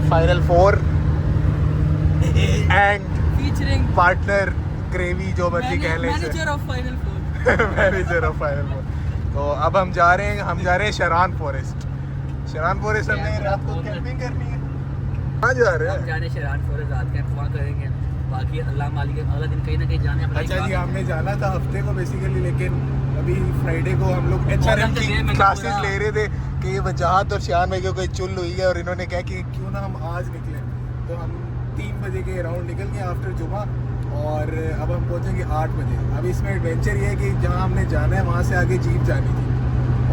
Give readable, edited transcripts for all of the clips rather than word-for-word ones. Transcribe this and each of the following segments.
Final 4 and featuring partner gravy, जो मर्जी कह लें, manager of final 4 manager of final 4। तो अब हम जा रहे हैं शरान फॉरेस्ट। शरान फॉरेस्ट हमने रात को कैंपिंग करनी है। कहाँ जा रहे हैं? हम जा रहे हैं शरान फॉरेस्ट, रात कैंप वहाँ करेंगे। बाकी अल्लाह मालिक अगला दिन कहीं ना कहीं जाने। अच्छा जी, हमने जाना था हफ्ते को बेसिकली, लेकिन अभी फ्राइडे को हम लोग HRM की क्लासेस ले रहे थे कि ये वजाहत और शान भाई को कोई चुल हुई है, और इन्होंने कहा कि क्यों ना हम आज निकलें। तो हम 3 बजे के अराउंड निकल गए आफ्टर जुमा, और अब हम पहुँचेंगे 8 बजे। अब इसमें एडवेंचर ये है कि जहाँ हमने जाना है वहाँ से आगे जीप जानी थी,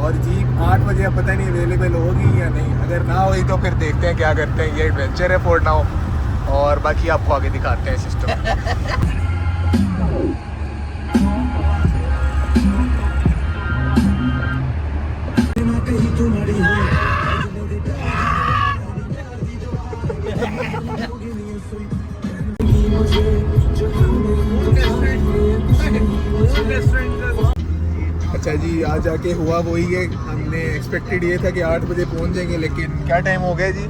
और जीप 8 बजे अब पता नहीं अवेलेबल होगी या नहीं। अगर ना होगी तो फिर देखते हैं क्या करते हैं। ये एडवेंचर है फॉर नाउ, और बाकी आपको आगे दिखाते हैं सिस्टम। अच्छा जी, आज जाके हुआ वही है, हमने एक्सपेक्टेड ये था कि 8 बजे पहुंच जाएंगे, लेकिन क्या टाइम हो गया जी?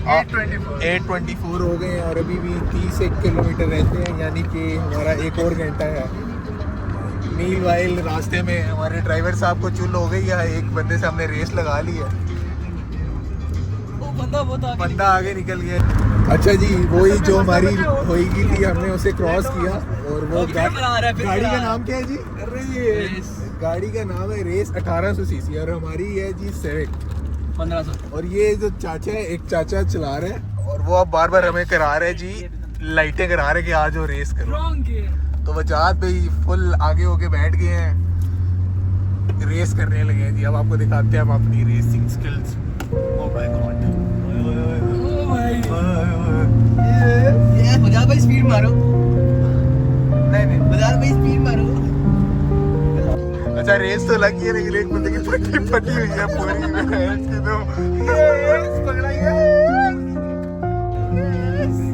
8:24 हो गए हैं, और अभी भी 31 किलोमीटर रहते हैं, यानी कि हमारा 1 और घंटा है। मील वाइल रास्ते में हमारे ड्राइवर साहब को चुल हो गई है, एक बंदे से हमने रेस लगा ली है, बंदा आगे निकल गया। अच्छा जी, वही जो हमारी होगी थी, हमने उसे क्रॉस किया, और वो गाड़ी का नाम क्या है जी? गाड़ी का नाम है रेस 1800 सीसी, और हमारी है जी 1500। और ये जो चाचा है, एक चाचा चला रहे हैं, और वो अब बार बार हमें करा रहे हैं जी, लाइटें करा रहे हैं कि आज वो रेस करो। तो वजाहत भाई फुल आगे होके बैठ गए हैं, रेस करने लगे हैं जी। अब आपको दिखाते हैं हम अपनी racing skills. Oh my God, Bajaj भाई स्पीड मारो। नहीं बजाज भाई स्पीड मारो। अच्छा, रेस तो लगी है, लेकिन एक बंदे की पट्टी फटी हुई है पूरी। पकड़ा गया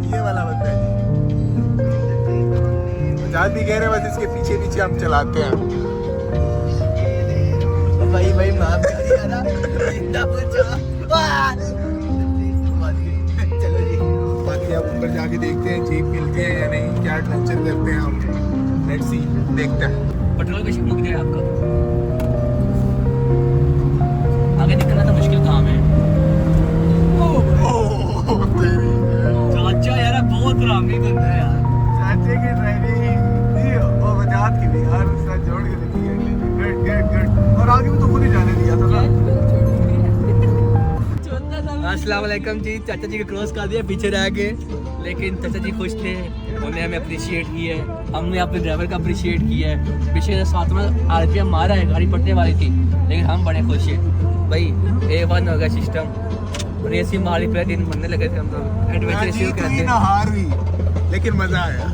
ये वाला बंदा है। बजाज भी कह रहे हैं बस इसके पीछे पीछे हम चलाते हैं। भाई माफ कर दिया ना। चलो जी, बाकी अब ऊपर जाके देखते हैं जीप मिलती है या नहीं, क्या एडवेंचर करते हैं हम। लेट्स सी, देखते हैं। पेट्रोल का रुक जाए आपका, आगे निकलना तो मुश्किल काम है। चाचा यार बहुत हरामी बंदा है यार। चाचे की ड्राइविंग और वजाहत की भी यार साथ जोड़ के देखी है। गुड। और आगे भी तो खुद ही जाने दिया था ना। अस्सलाम वालेकुम जी, चाचा जी को क्रॉस कर दिया पीछे रह के, लेकिन चाचा जी खुश थे, उन्होंने हमें अप्रिशिएट किया है, हमने अपने ड्राइवर का अप्रिशिएट किया है। पीछे 7 RPM मारा है, गाड़ी पटने वाली थी, लेकिन हम बड़े खुश हैं भाई। A1 हो गया सिस्टम, रेस ही मारी, पूरा दिन बनने लगे थे हम लोग। एडवेंचर शुरू करते हैं, हार हुई लेकिन मज़ा आया।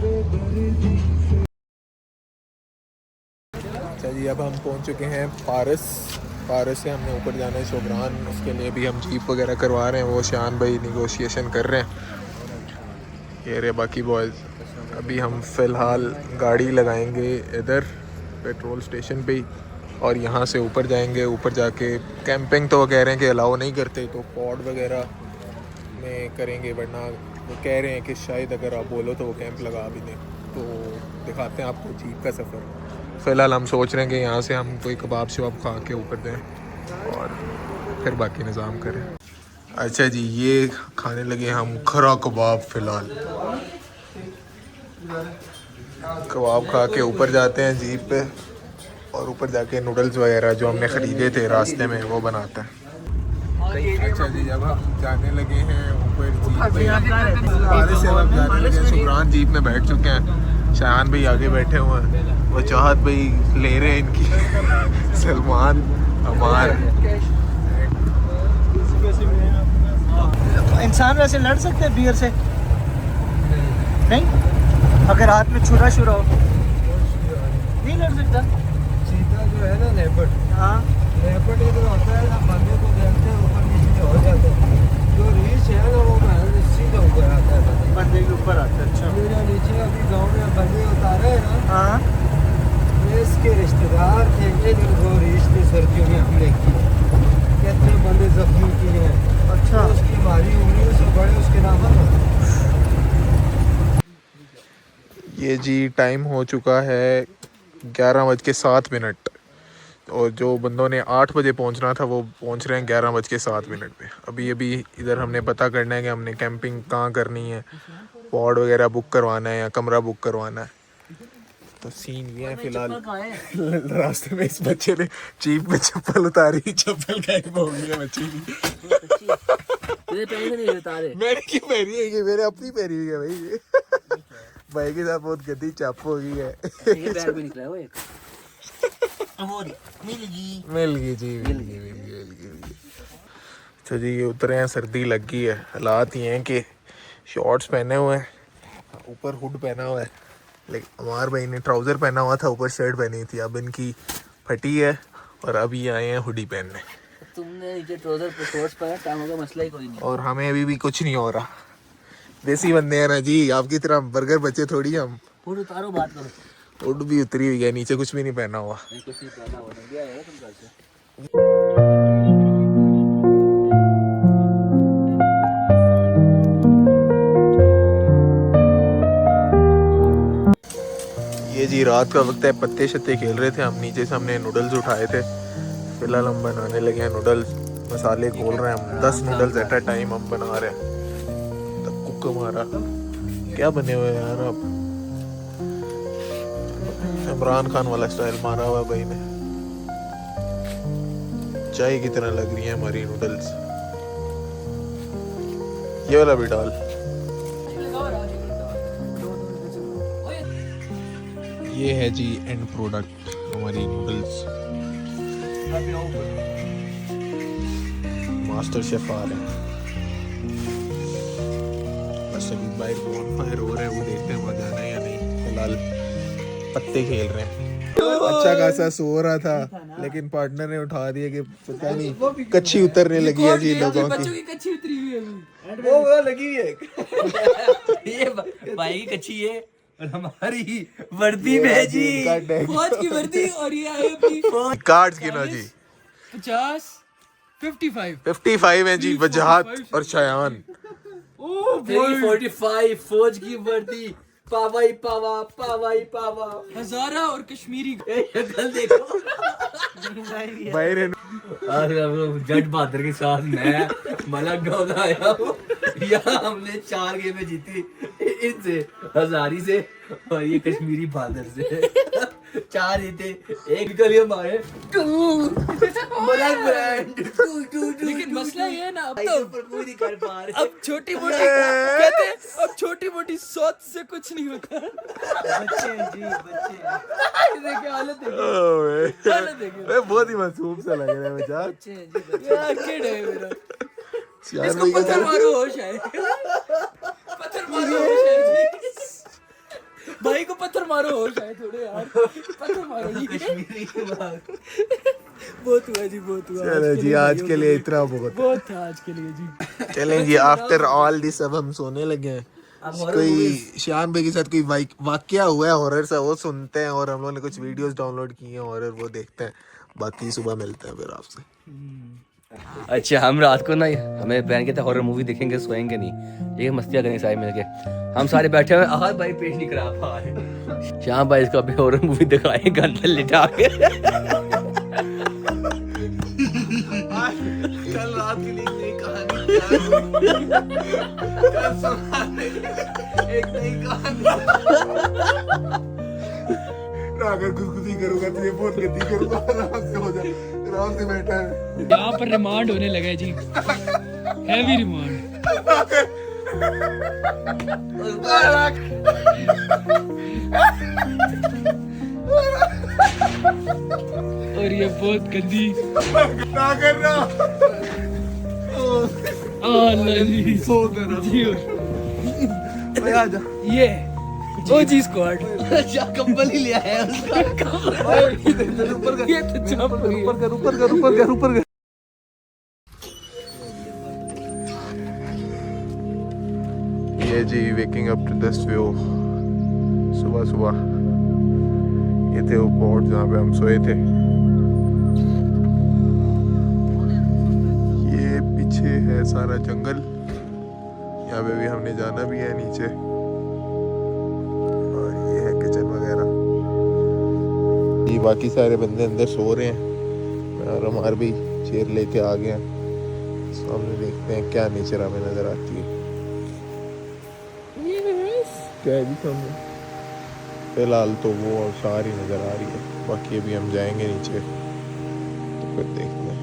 अच्छा जी, अब हम पहुंच चुके हैं पारस से हमने ऊपर जाना है शोबरान, उसके लिए भी हम जीप वगैरह करवा रहे हैं। वो शान भाई निगोशिएशन कर रहे हैं। ये रहे बाकी बॉयज़। अभी हम फ़िलहाल गाड़ी लगाएंगे इधर पेट्रोल स्टेशन पे ही, और यहाँ से ऊपर जाएंगे। ऊपर जाके कैंपिंग तो वो कह रहे हैं कि अलाउ नहीं करते, तो पॉड वगैरह में करेंगे, वरना वो कह रहे हैं कि शायद अगर आप बोलो तो वो कैंप लगा भी दें। तो दिखाते हैं आपको जीप का सफ़र। फ़िलहाल हम सोच रहे हैं कि यहाँ से हम कोई कबाब शबाब खा के ऊपर दें, और फिर बाकी निज़ाम करें। अच्छा जी, ये खाने लगे हम खरा कबाब। फ़िलहाल कबाब खा के ऊपर जाते हैं जीप पे, और ऊपर जाके नूडल्स वगैरह जो हमने ख़रीदे थे रास्ते में वो बनाते हैं। अच्छा जी, जब हम जाने लगे हैं ऊपर जीप पे, बारिश से हम जाने लगे हैं। शुभरान जीप में बैठ चुके हैं, शान भाई आगे बैठे हुए हैं, वो चाहत भाई ले रहे हैं इनकी सलमान हमार। इंसान वैसे लड़ सकते हैं बियर से? नहीं, अगर हाथ में छुरा हो नहीं लड़ सकता। सीधा जो है ना लेपर्ड, हाँ, लेपर्ड एक होता है ना, बंदे को देखते हैं ऊपर नीचे हो जाते हैं। जो रीच है ना वो सीधा ऊपर आता है, बंदे के ऊपर आता है। अच्छा, मेरा नीचे अभी गांव में बंदे उतारे हैं ना, हाँ, इसके रिश्तेदार थे, ये वो रीच ने सर्दियों में हमले किए, कितने बंदे जख्मी किए हैं। अच्छा, तो उसकी हमारी उंगलियों से बड़े उसके नाम पर। ये जी टाइम हो चुका है 11:07 और जो बंदों ने 8 बजे पहुंचना था वो पहुंच रहे हैं 11:07 पे। अभी इधर हमने पता करना है कि हमने कैंपिंग कहाँ करनी है, पॉड वगैरह बुक करवाना है या कमरा बुक करवाना है। तो सीन ये है फिलहाल। रास्ते में इस बच्चे ने जीप में चप्पल उतारी, चप्पल गायब हो गई है बच्चे की। तुझे पहले नहीं उतारे। मैंने क्यों पहनी है, ये मेरे अपनी पहनी हुई है भाई। ये भाई के साथ बहुत गंदी चप हो गई है। ये बैग में निकला है वो एक। मिल गई जी, मिल गई। तो जी ये उतरे हैं, सर्दी लग गई है। हालात ये हैं कि शॉर्ट्स पहने हुए हैं, ऊपर हुड पहना हुआ है, लेकिन अमार भाई ने ट्राउज़र पहना हुआ था, ऊपर शर्ट पहनी थी। अब इनकी फटी है और अभी आए हैं हुडी पहनने। तुमने नीचे ट्राउजर पे शॉर्ट्स पहना, टांगों का मसला ही कोई नहीं। और हमें अभी भी कुछ नहीं हो रहा। देसी बंदे हैं ना जी, आपकी तरह बर्गर बच्चे थोड़ी हम। हुड उतारो, बात करो। हुड भी उतरी हुई है, नीचे कुछ भी नहीं पहना हुआ। नहीं कुछ नहीं पहना हुआ, गया है तुम घर से। ये जी रात का वक्त है, पत्ते शत्ते खेल रहे थे हम। नीचे से हमने नूडल्स उठाए थे। फिलहाल हम बनाने लगे हैं नूडल्स, मसाले खोल रहे हैं हम। 10 नूडल्स एट अ टाइम हम बना रहे हैं। तब कुक हमारा क्या बने हुए हैं यार, अब इमरान खान वाला स्टाइल मारा हुआ भाई ने। चाय की तरह लग रही है हमारी नूडल्स। ये वाला भी डाल। ये है जी एंड प्रोडक्ट हमारी नूडल्स। मास्टर शेफ आ रहे हैं। बस अभी बाइक बोनफायर हो रहे हैं, वो देखते हैं वहाँ जाना है या नहीं। फिलहाल पत्ते खेल रहे हैं। अच्छा खासा सो रहा था, लेकिन पार्टनर ने उठा दिया कि पता नहीं कच्ची उतरने लगी है जी लोगों बच्चों की। की कच्ची उतरी हुई है अभी। वो लगी हुई है। ये भाई की कच्ची है और हमारी वर्दी में जी फौज की वर्दी। और ये आए अपनी कार्ड्स गिनो जी। 50 55 55 है जी वजहात और शयान। 45 फौज की वर्दी। पावा ही पावा, पावा ही पावा। हजारा और कश्मीरी शक्ल देखो। भाई ने आज जट बहादुर के साथ मैं मलक गाँव आया हूँ। यहाँ हमने 4 गेमें जीती, इनसे हजारी से और ये कश्मीरी बहादुर से। 4 जीते, एक गली हमारे मलक ब्रांड। लेकिन मसला ये है ना, अब तो कोई नहीं कर पा रहे। अब छोटी मोटी कहते हैं, अब छोटी मोटी सोच से कुछ नहीं होता। बच्चे हैं जी, बच्चे हैं। देखिए हालत देखिए, हालत देखिए। बहुत ही मासूम सा लग रहा है बेचारा। बच्चे हैं जी, बच्चे। यार किड है मेरा। शयान इसको भाई पत्थर मारो होश है। पत्थर मारो होश है जी। भाई को पत्थर मारो होश है थोड़े यार। पत्थर मारो जी। बहुत हुआ जी, बहुत हुआ। चलो जी आज के लिए इतना बहुत था आज के लिए जी। चलें जी। आफ्टर ऑल दिस अब हम सोने लगे हैं। कोई शयान भाई के साथ कोई वाकया हुआ है हॉरर सा, वो सुनते हैं। और हम लोगों ने कुछ वीडियोस डाउनलोड की हैं हॉरर, वो देखते हैं। बाकी सुबह मिलते हैं फिर आपसे। अच्छा हम रात को ना हमें प्लान किया था हॉरर मूवी देखेंगे, सोएंगे नहीं, ये मस्तियाँ करेंगे सारे मिलके। हम सारे बैठे हुए, आहार भाई पेश नहीं करा पा रहे। श्याम भाई इसको अभी हॉरर मूवी दिखाएंगे अंदर लिटा के। कल रात की नई कहानी एक नई कहानी ना। अगर गुदगुदी करूंगा तो ये बहुत गंदी करूंगा। आराम से हो जाए, आराम से बैठा है। यहाँ पर रिमांड होने लगा है जी, हैवी रिमांड। और ये बहुत गंदी ना करना। जी आजा। ये ओजी स्क्वाड कंबल ही ले आया उसका। ये तो जंप हो गया। ऊपर कर। ये जी waking up to this view. सुबह ये थे वो पॉट जहाँ पे हम सोए थे। ये पीछे है सारा जंगल। यहाँ पे भी हमने जाना भी है नीचे। और ये है किचन वगैरह। ये बाकी सारे बंदे अंदर सो रहे हैं और हमारे भी चेयर लेके आ गए हैं। सामने देखते हैं क्या नेचर हमें नजर आती है। क्या है जी सामने? फिलहाल तो वो सारी नजर आ रही है, बाकी अभी हम जाएंगे नीचे तो फिर देखते हैं।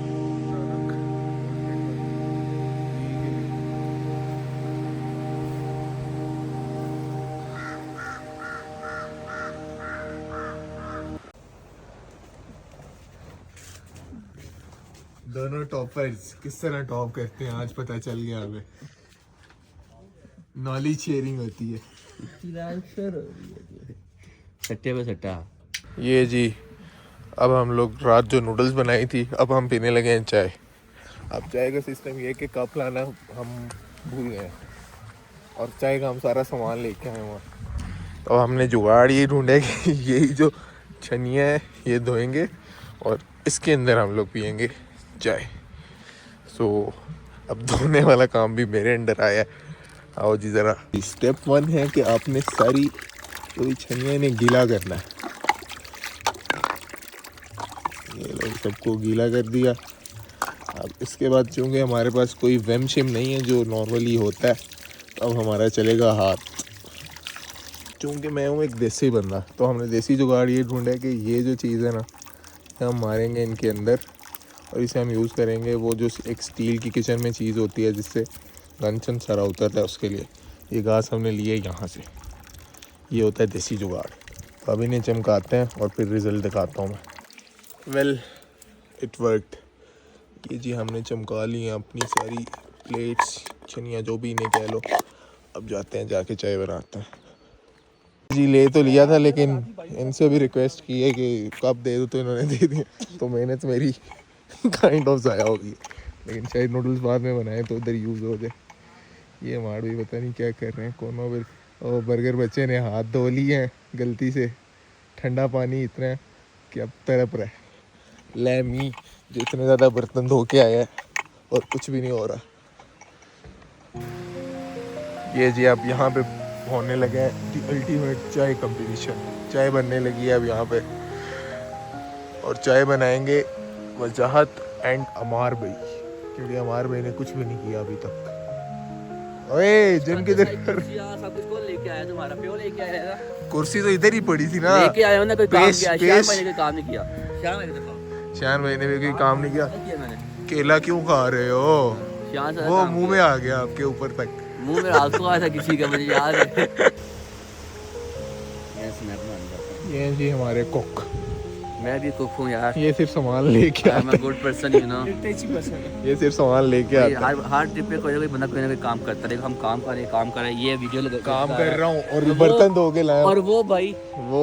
दोनों टॉपर्स किस तरह टॉप करते हैं आज पता चल गया हमें। नॉलेज शेयरिंग होती है। सट्टे पे सट्टा। ये जी अब हम लोग रात जो नूडल्स बनाई थी अब हम पीने लगे हैं चाय। अब चाय का सिस्टम ये है कि कप लाना हम भूल गए और चाय का हम सारा सामान लेके आए वहाँ। तो हमने जुगाड़ ये ढूंढा कि यही जो छनिया है ये धोएंगे और इसके अंदर हम लोग पियेंगे चाय। सो अब धोने वाला काम भी मेरे अंडर आया है। आओ जी ज़रा। स्टेप 1 है कि आपने सारी पूरी छनिया ने गीला करना है। ये लोग सबको गीला कर दिया। अब इसके बाद चूँकि हमारे पास कोई वेम शिम नहीं है जो नॉर्मली होता है, तो अब हमारा चलेगा हाथ। चूँकि मैं हूँ एक देसी बंदा, तो हमने देसी जुगाड़ ये ढूंढा है कि ये जो चीज़ है ना, हम मारेंगे इनके अंदर और इसे हम यूज़ करेंगे। वो जो एक स्टील की किचन में चीज़ होती है जिससे गंचन सारा उतरता है, उसके लिए ये घास हमने लिए यहाँ से। ये होता है देसी जुगाड़। तो अब इन्हें चमकाते हैं और फिर रिज़ल्ट दिखाता हूँ मैं। Well it worked. ये जी हमने चमका ली हैं अपनी सारी प्लेट्स, छनिया जो भी इन्हें कह लो। अब जाते हैं जाके चाय बनाते हैं। जी ले तो लिया था लेकिन इनसे भी रिक्वेस्ट की है कि कप दे दो, तो इन्होंने दे दिया। तो मेहनत मेरी काइंड ऑफ ज़ाया होगी, लेकिन शायद नूडल्स बाद में बनाए तो उधर यूज़ हो जाए। ये मार भी पता नहीं क्या कर रहे हैं। कोनो और बर्गर बच्चे ने हाथ धो लिए हैं गलती से। ठंडा पानी इतना है कि अब तड़प रहा है। लैमी जो इतने ज़्यादा बर्तन धो के आया है और कुछ भी नहीं हो रहा। ये जी अब यहाँ पे होने लगा है दी अल्टीमेट चाय कंपटीशन। चाय बनने लगी है अब यहाँ पे और चाय बनाएंगे वजाहत एंड अमार भाई, क्योंकि अमार भाई ने कुछ भी नहीं किया अभी तक। ओए जिम किधर? सब कुछ कौन लेके आया? तुम्हारा प्यो लेके आया था। कुर्सी तो इधर ही पड़ी थी ना। लेके आया ना, कोई काम पेश, किया? पेश। शान भाई ने कोई काम नहीं किया। शान भाई ने तो शान भाई ने भी कोई काम नहीं किया। किया मैंने। केला क्यों खा रहे हो? शान से वो मुंह में आ गया आपके ऊपर तक। मुंह में आंसू आया था किसी का, मुझे याद है। ये जी हमारे कुक। मैं भी कुक हूँ यार। ये सिर्फ सामान लेके I am a good person, you know. ये सिर्फ सामान लेके आता है। हर ट्रिप पे कोई ना कोई काम करता है। हम काम कर रहे हैं, ये वीडियो लगा काम कर रहा हूँ और बर्तन धो के लाया। और वो भाई वो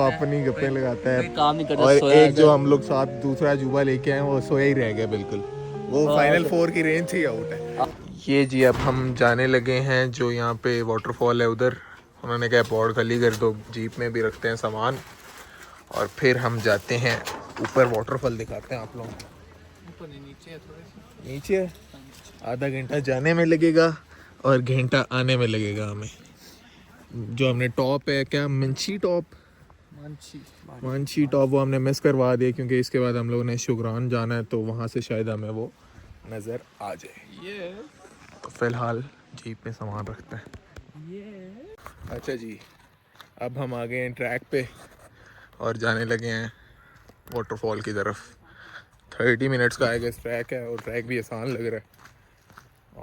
अपनी गप्पे लगाता है। काम नहीं करता। और एक जो हम लोग साथ दूसरा अजूबा लेके आए वो सोया ही रह गया बिल्कुल। वो फाइनल 4 की रेंज से ही आउट है। ये जी अब हम जाने लगे हैं जो यहाँ पे वाटरफॉल है उधर। उन्होंने कहा पॉड खाली कर दो, जीप में भी रखते हैं सामान और फिर हम जाते हैं ऊपर। वाटरफॉल दिखाते हैं आप लोगों को। नीचे है। आधा घंटा जाने में लगेगा और घंटा आने में लगेगा हमें। जो हमने टॉप है, क्या मंची टॉप, मानसी टॉप, वो हमने मिस करवा दिया क्योंकि इसके बाद हम लोगों ने शुगरान जाना है, तो वहाँ से शायद हमें वो नज़र आ जाए। तो फिलहाल जीप में सामान रखते हैं। अच्छा जी, अब हम आ गए हैं ट्रैक पे और जाने लगे हैं वाटरफॉल की तरफ। 30 मिनट्स का आएगा इस ट्रैक है और ट्रैक भी आसान लग रहा है।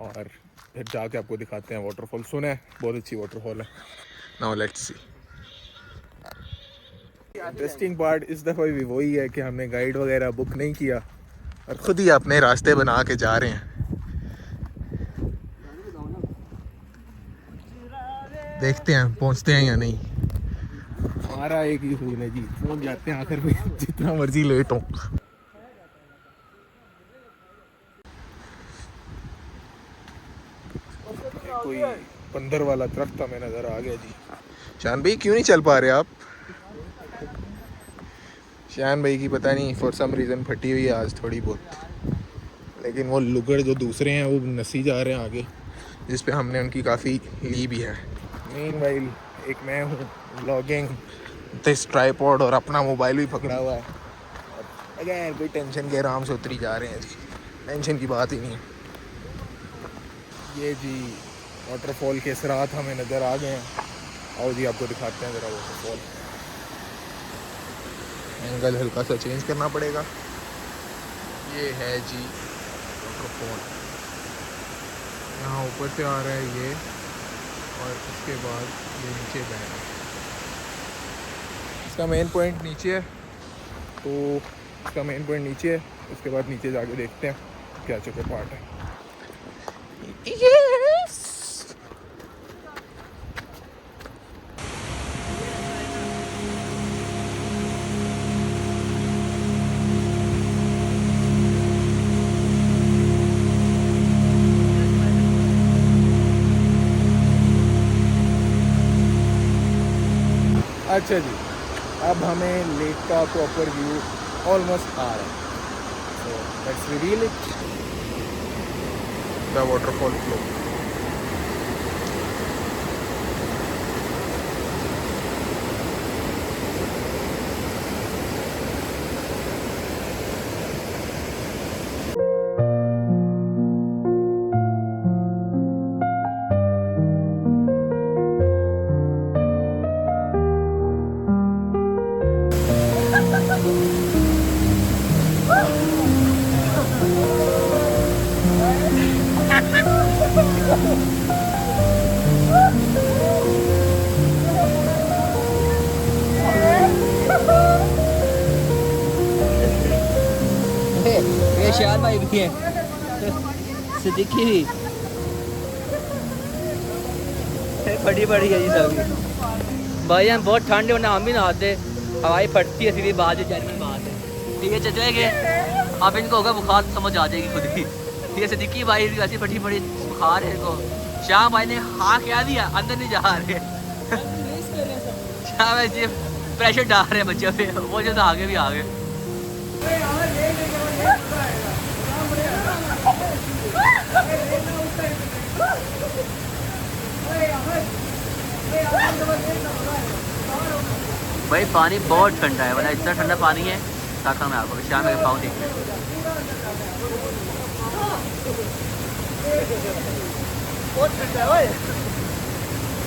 और फिर जाके आपको दिखाते हैं वाटरफॉल। सुना है बहुत अच्छी वाटरफॉल है। Now let's see. Interesting part इस दफ़ा भी वही है कि हमने गाइड वगैरह बुक नहीं किया और ख़ुद ही अपने रास्ते बना के जा रहे हैं। देखते हैं पहुंचते हैं या नहीं। हमारा एक ही फूल है जी, पहुंच जाते हैं आखिर में जितना मर्जी लेट हो। कोई 15 वाला दरख्त हमें नज़र आ गया जी। शान भाई क्यों नहीं चल पा रहे आप? शान भाई की पता नहीं फॉर सम रीज़न फटी हुई है आज थोड़ी बहुत, लेकिन वो लुगड़ जो दूसरे हैं वो नसी जा रहे हैं आगे। जिस पे हमने उनकी काफ़ी ली भी है। मीनवाइल एक मैं हूँ व्लॉगिंग दिस ट्राइपॉड और अपना मोबाइल भी पकड़ा हुआ है। और अगेन कोई टेंशन के आराम से उतरी जा रहे हैं जी, टेंशन की बात ही नहीं है। ये जी वाटरफॉल के असरात हमें नज़र आ गए हैं। आओ जी आपको दिखाते हैं ज़रा वाटरफॉल। एंगल हल्का सा चेंज करना पड़ेगा। ये है जी वाटरफॉल, यहाँ ऊपर से आ रहा है ये, और उसके बाद ये नीचे बह रहा है। इसका मेन पॉइंट नीचे है, तो इसका मेन पॉइंट नीचे है। उसके बाद नीचे जाके देखते हैं क्या चुके पार्ट है। Yes! अच्छा जी, अब हमें लेक का प्रॉपर व्यू ऑलमोस्ट आ रहा है। So let's reveal it, the waterfall flow. ये शायद भाई भी है, सिद्दीकी भी बड़ी बड़ी है जी सभी। भाई हम बहुत ठंड है, वरना हम भी नहाते, हवाई फटती है सीधी बात है, जेन्युइन बात है। ठीक है चले गए, अब इनको होगा बुखार, समझ आ जाएगी खुद ही। ठीक है सिद्दीकी भाई भी वैसे बड़ी बड़ी बुखार है इनको। शाह भाई ने हाँ कह दिया, अंदर नहीं जा रहे। शाह वैसे प्रेशर डाल रहे हैं बच्चों पे, वो जो तो आगे भी आ गए। भाई पानी बहुत ठंडा है, वाला इतना ठंडा पानी है ताकि मैं आपको शाम में पाऊँ देखते हैं।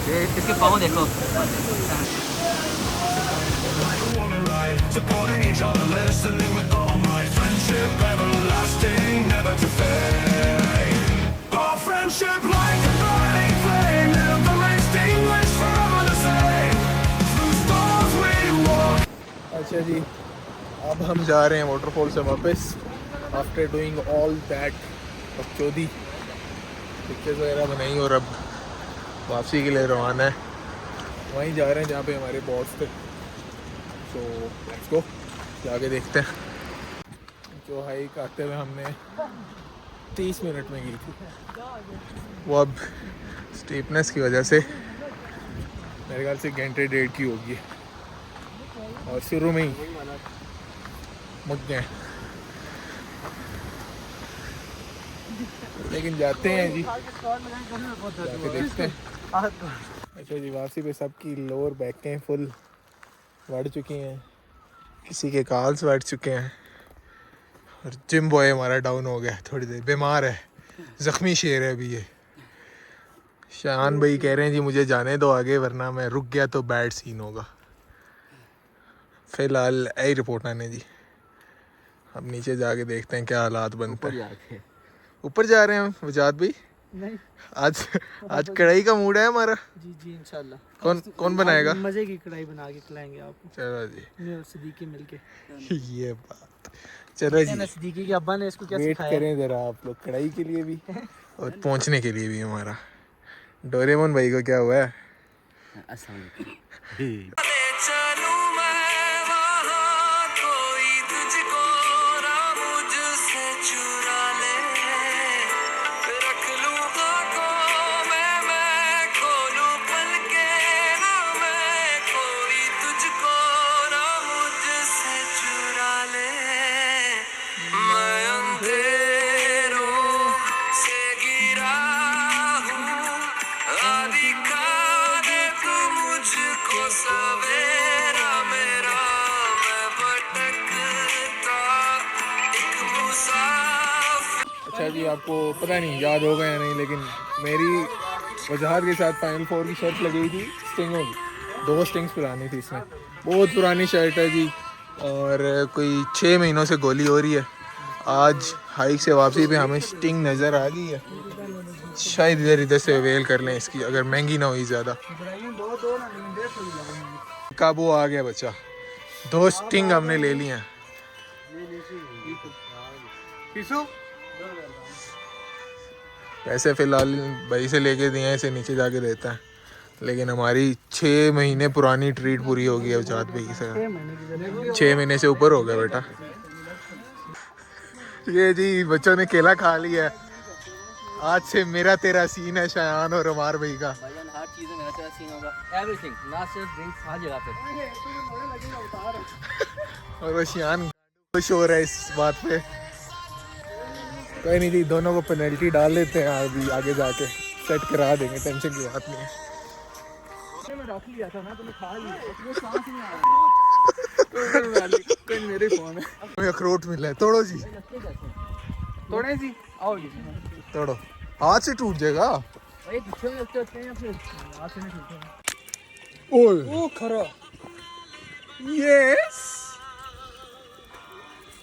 ये इसके पाँव देखो। Supporting each other, listening with all my friendship everlasting, never to fade. Our friendship like a burning flame, never extinguished, forever the same. Through storms we walk. अच्छा जी, अब हम जा रहे हैं वाटरफॉल से वापस। आफ्टर डूइंग ऑल दैट बकचोदी, pictures वगैरह बनाई और अब वापसी के लिए रवाना है। वहीं जा रहे हैं जहाँ पे हमारे बॉस थे। तो लेट्स गो, जाके देखते हैं। जो हाइक आते हुए हमने 30 मिनट में की थी, वो अब स्टीपनेस की वजह से मेरे ख्याल से घंटे डेढ़ की होगी, और शुरू में ही मुक गए। लेकिन जाते हैं जी, जाके देखते हैं। अच्छा जी, वापसी पे सबकी लोअर बैकें फुल बढ़ चुकी हैं, किसी के काल्स बढ़ चुके हैं, और जिम बॉय हमारा डाउन हो गया, थोड़ी देर बीमार है, ज़ख्मी शेर है अभी ये। शान भाई कह रहे हैं जी मुझे जाने दो आगे, वरना मैं रुक गया तो बैड सीन होगा। फ़िलहाल यही रिपोर्ट आने जी, अब नीचे जाके देखते हैं क्या हालात बनते हैं। ऊपर जा रहे हैं वजाद भाई? नहीं, आज कढ़ाई का मूड है हमारा। जी जी इंशाल्लाह। कौन बनाएगा? मजे की कढ़ाई बना के खिलाएंगे आपको। चलो जी, मैं और सिद्दीकी मिलके। ये बात। चलो जी, सिद्दीकी के अब्बा ने इसको क्या वेट सिखाया? करें ज़रा आप लोग, कढ़ाई के लिए भी और पहुंचने के लिए भी। हमारा डोरेमोन भाई को क्या हुआ है? चलूं मैं वहाँ, कोई तुझको ना मुझसे चुरा ले, रख लूं आँखों में मैं, खोलूं पलके ना मैं, कोई तुझको ना मुझसे चुरा ले। मैं अंधेरों से गिरा हूँ, देखो सवेरा मेरा मैं भटकता एक मुसाफिर। अच्छा जी, आपको पता नहीं याद होगा या नहीं, लेकिन मेरी वजाहत के साथ फाइनल 4 की शर्ट लगी थी स्टिंगों की। 2 स्टिंग्स पुरानी थी इसमें, बहुत पुरानी शर्ट है जी, और कोई 6 महीनों से गोली हो रही है। आज हाइक से वापसी पे हमें स्टिंग नज़र आ गई है, शायद इधर से अवेल कर लें इसकी, अगर महंगी ना हुई ज़्यादा। काबू आ गया बच्चा, 2 स्टिंग हमने ले ली हैं। पैसे फ़िलहाल भाई से लेके दिए हैं, इसे नीचे जाके देता है, लेकिन हमारी 6 महीने पुरानी ट्रीट पूरी हो गई है उजात भाई से। 6 महीने से ऊपर हो गया बेटा। ये जी बच्चों ने केला खा लिया है। आज से मेरा तेरा सीन है शायान और अमार भाई का। भाईजान हर चीज़ में मेरा तेरा सीन होगा, एवरीथिंग, ना सिर्फ ड्रिंक्स, हर जगह पे। और वो शायान खुश हो रहा है इस बात पे। कोई नहीं जी, दोनों को पेनल्टी डाल देते हैं, अभी आगे जाके सेट करा देंगे, टेंशन की बात नहीं है। मेरे फोन है, हमें अखरोट मिला है, तोड़ो जी, तोड़े जी, आओ जी, तोड़ो, हाथ से टूट जाएगा। भाई पीछे में लगते होते हैं या फिर हाथ से नहीं छूटते? ओए ओ खरा, यस,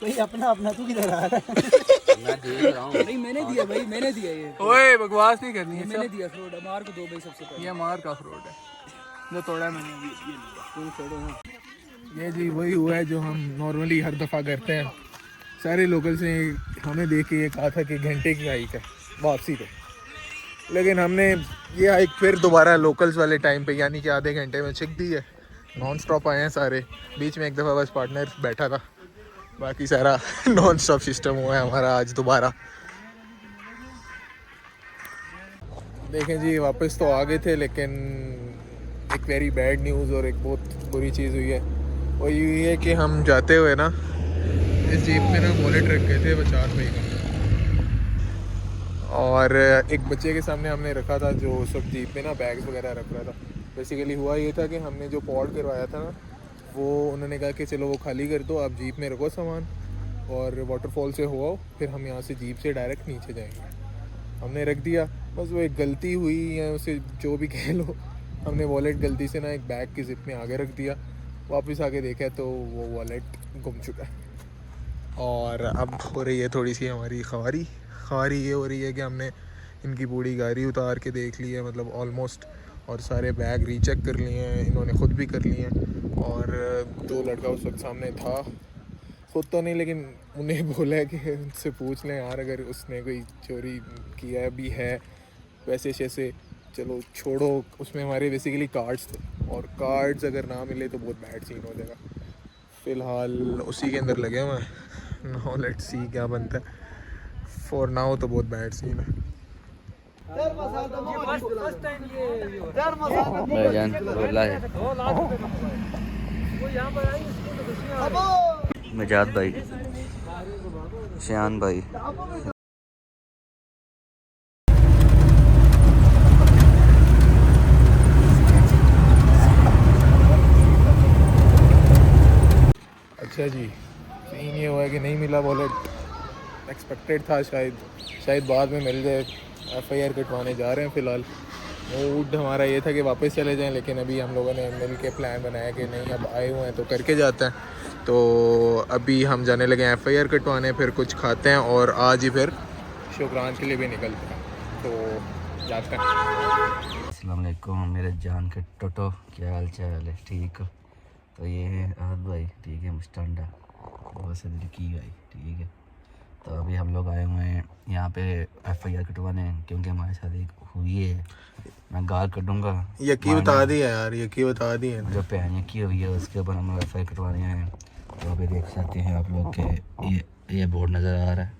भाई अपना अपना तू किधर आ रहा है? मैं देख रहा हूँ भाई मैंने दिया, भाई मैंने दिया ये, ओए बकवास नहीं करनी ये है, मैंने दिया अखरोट, अमार को दो भाई सबसे पहले। ये मार का अखरोट है जो तोड़ा मैंने अभी, ये लिया। तुम छोड़ो हाँ। ये जी वही हुआ है जो हम नॉर्मली हर दफ़ा करते हैं। सारे लोकल से हमें देख के ये कहा था कि घंटे की हाइक है वापसी पे, लेकिन हमने ये हाइक फिर दोबारा लोकल्स वाले टाइम पे यानी कि आधे घंटे में छिक दी है। नॉन स्टॉप आए हैं सारे, बीच में एक दफ़ा बस पार्टनर बैठा था, बाकी सारा नॉन स्टॉप सिस्टम हुआ है हमारा आज दोबारा। देखें जी, वापस तो आ गए थे, लेकिन एक वेरी बैड न्यूज़ और एक बहुत बुरी चीज़ हुई है। वो ये है कि हम जाते हुए ना इस जीप में ना वॉलेट रख गए थे 50 रुपये का, और एक बच्चे के सामने हमने रखा था जो सब जीप में ना बैग्स वगैरह रख रहा था। बेसिकली हुआ ये था कि हमने जो पॉड करवाया था ना, वो उन्होंने कहा कि चलो वो खाली कर दो, आप जीप में रखो सामान और वाटरफॉल से हो आओ, फिर हम यहाँ से जीप से डायरेक्ट नीचे जाएंगे। हमने रख दिया, बस वो एक गलती हुई या उसे जो भी कह लो, हमने वॉलेट गलती से ना एक बैग की जिप में आगे रख दिया। वापस आके देखा तो वो वॉलेट गुम चुका है, और अब हो रही है थोड़ी सी हमारी ख्वारी ये हो रही है कि हमने इनकी पूरी गाड़ी उतार के देख ली है, मतलब ऑलमोस्ट, और सारे बैग रीचेक कर लिए हैं, इन्होंने ख़ुद भी कर लिए हैं। और जो लड़का उस वक्त सामने था, ख़ुद तो नहीं लेकिन उन्हें बोला है कि उनसे पूछ लें यार अगर उसने कोई चोरी किया भी है वैसे शैसे, चलो छोड़ो। उसमें हमारे बेसिकली कार्ड्स थे, और कार्ड्स अगर ना मिले तो बहुत बैड सीन हो जाएगा। फ़िलहाल उसी के अंदर लगे हुए हैं, नाउ लेट्स सी क्या बनता है। फॉर नाउ तो बहुत बैड सीन है। भाईजान बोला है मजाद भाई, शान भाई, अच्छा जी, सीन ये हुआ है कि नहीं मिला वॉलेट, एक्सपेक्टेड था शायद बाद में मिल जाए। FIR कटवाने जा रहे हैं फ़िलहाल। मूड हमारा ये था कि वापस चले जाएं, लेकिन अभी हम लोगों ने मिल के प्लान बनाया कि नहीं अब आए हुए हैं तो करके जाते हैं। तो अभी हम जाने लगे हैं FIR कटवाने, फिर कुछ खाते हैं और आज ही फिर शुक्रान के लिए भी निकलते हैं, तो जाते हैं। अस्सलाम वालेकुम मेरे जान के टोटो, क्या हाल चाल है? ठीक हो? तो ये है अहद भाई, ठीक है, मुस्टंडा बहुत से दिल की भाई, ठीक है। तो अभी हम लोग आए हुए हैं यहाँ पे FIR कटवाने, क्योंकि हमारे साथ एक हुई है, मैं गाल कटूँगा, यकीन बता दी है यार, यकीन बता दी है। जो पहन की हुई है उसके ऊपर हम लोग FIR कटवाने आए हैं। तो अभी देख सकते हैं आप लोग के ये बोर्ड नज़र आ रहा है,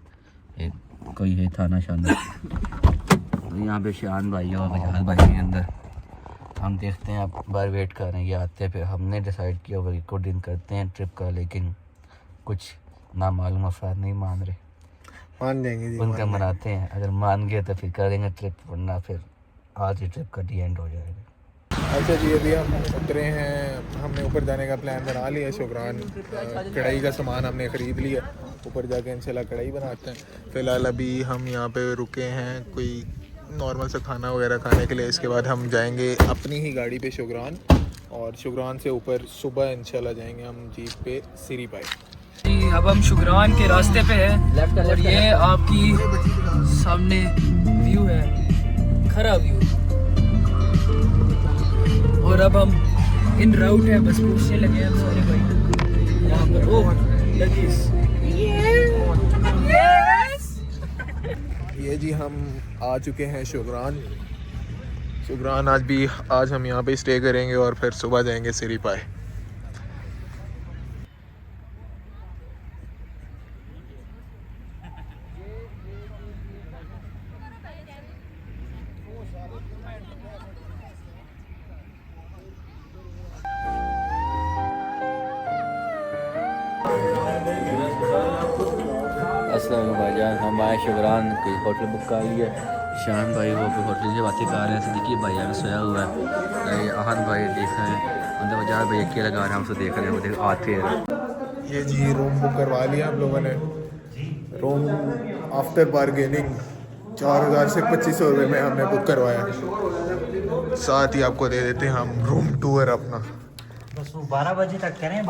ये कोई है थाना शानदार। तो यहाँ पे शान भाई और वजाहत भाई के अंदर हम देखते हैं, आप बार वेट कर रहे हैं ये आते हैं। फिर हमने डिसाइड किया वो रिकॉर्डिंग करते हैं ट्रिप का, लेकिन कुछ नामालूम अफराद नहीं मान रहे, मान जाएंगे जी, उनका मनाते हैं, अगर मान गए तो फिर करेंगे ट्रिप, वरना फिर आज ही ट्रिप का डी एंड हो जाएगा। अच्छा जी, अभी हम उतरे हैं, हमने ऊपर जाने का प्लान बना लिया। शुक्रान कढ़ाई का सामान हमने ख़रीद लिया, ऊपर जाके इंशाल्लाह कढ़ाई बनाते हैं। फ़िलहाल अभी हम यहाँ पे रुके हैं कोई नॉर्मल सा खाना वगैरह खाने के लिए। इसके बाद हम जाएंगे अपनी ही गाड़ी पे शुक्रान, और शुक्रान से ऊपर सुबह इंशाल्लाह जाएंगे हम जीप पे सिरी पाए। जी अब हम शुक्रान के रास्ते पे हैं और ये आपकी सामने व्यू है, खरा व्यू। और अब हम इन राउट है, बस पूछने लगे हैं सारे भाई यहाँ पर। ओह लगीज, ये जी हम आ चुके हैं शुक्रान। आज हम यहाँ पे स्टे करेंगे और फिर सुबह जाएंगे सिरी पाए। अस्सलाम भाईजान, हम आए शुक्रान की होटल बुक कर लिया। शान भाई वो होटल से बातें कर रहे हैं, सिद्दीकी भाई यहाँ सोया हुआ है, आहन भाई देख रहे हैं, अंदर वजह भाई अकेला लगा रहे हैं, हम सब देख रहे हैं, वो आते हैं। ये जी रूम बुक करवा लिया हम लोगों ने। रूम आफ्टर बारगेनिंग 4000 से 2500 रुपये में हमने बुक करवाया। साथ ही आपको दे देते हैं हम रूम टूर अपना। बस वो 12 बजे तक करें।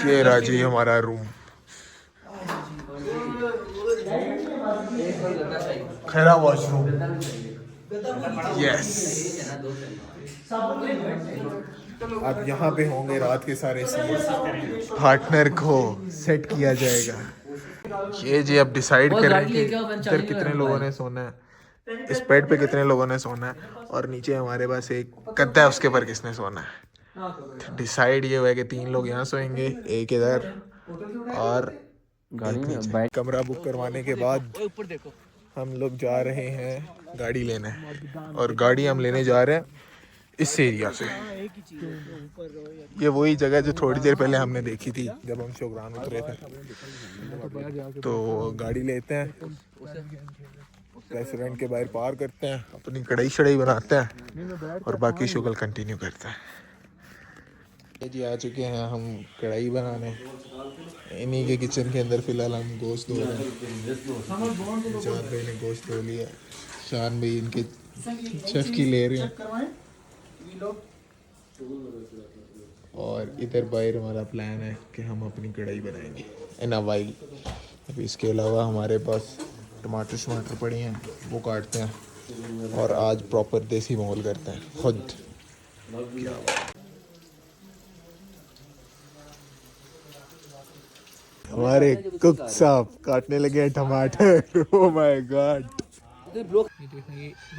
ये रहा जी हमारा रूम, खैरा वॉशरूम। यस, अब यहाँ पे होंगे रात के सारे सीन, पार्टनर को सेट किया जाएगा। ये जी अब डिसाइड कर रहे हैं कि इधर कितने लोगों ने सोना है, इस बेड पे कितने लोगों ने सोना है, और नीचे हमारे पास एक गद्दा है उसके ऊपर किसने सोना है। डिसाइड ये हुआ है कि 3 लोग यहाँ सोएंगे, एक इधर और गाड़ी में। कमरा बुक करवाने के बाद ऊपर देखो, हम लोग जा रहे हैं गाड़ी लेने, और गाड़ी हम लेने जा रहे हैं इस एरिया से। ये वही जगह जो थोड़ी देर पहले हमने देखी थी जब हम शुक्रान उतरे थे। तो गाड़ी लेते हैं, रेस्टोरेंट के बाहर पार करते हैं, अपनी कढ़ाई शढ़ाई बनाते हैं और बाकी शुगल कंटिन्यू करते हैं। ये जी आ चुके हैं हम कढ़ाई बनाने, इन्हीं के किचन के अंदर। फ़िलहाल हम गोश्त धो रहे हैं। जान भाई ने गोश्त धो लिया, शान भाई इनके शेफ की ले रहे हैं, और इधर बाहर हमारा प्लान है कि हम अपनी कढ़ाई बनाएंगे इन अ वाइल। अभी इसके अलावा हमारे पास टमाटर पड़े हैं, वो काटते हैं, और आज प्रॉपर देसी माहौल करते हैं खुद। हमारे कुक साहब काटने लगे हैं टमाटर। ओह माय गॉड,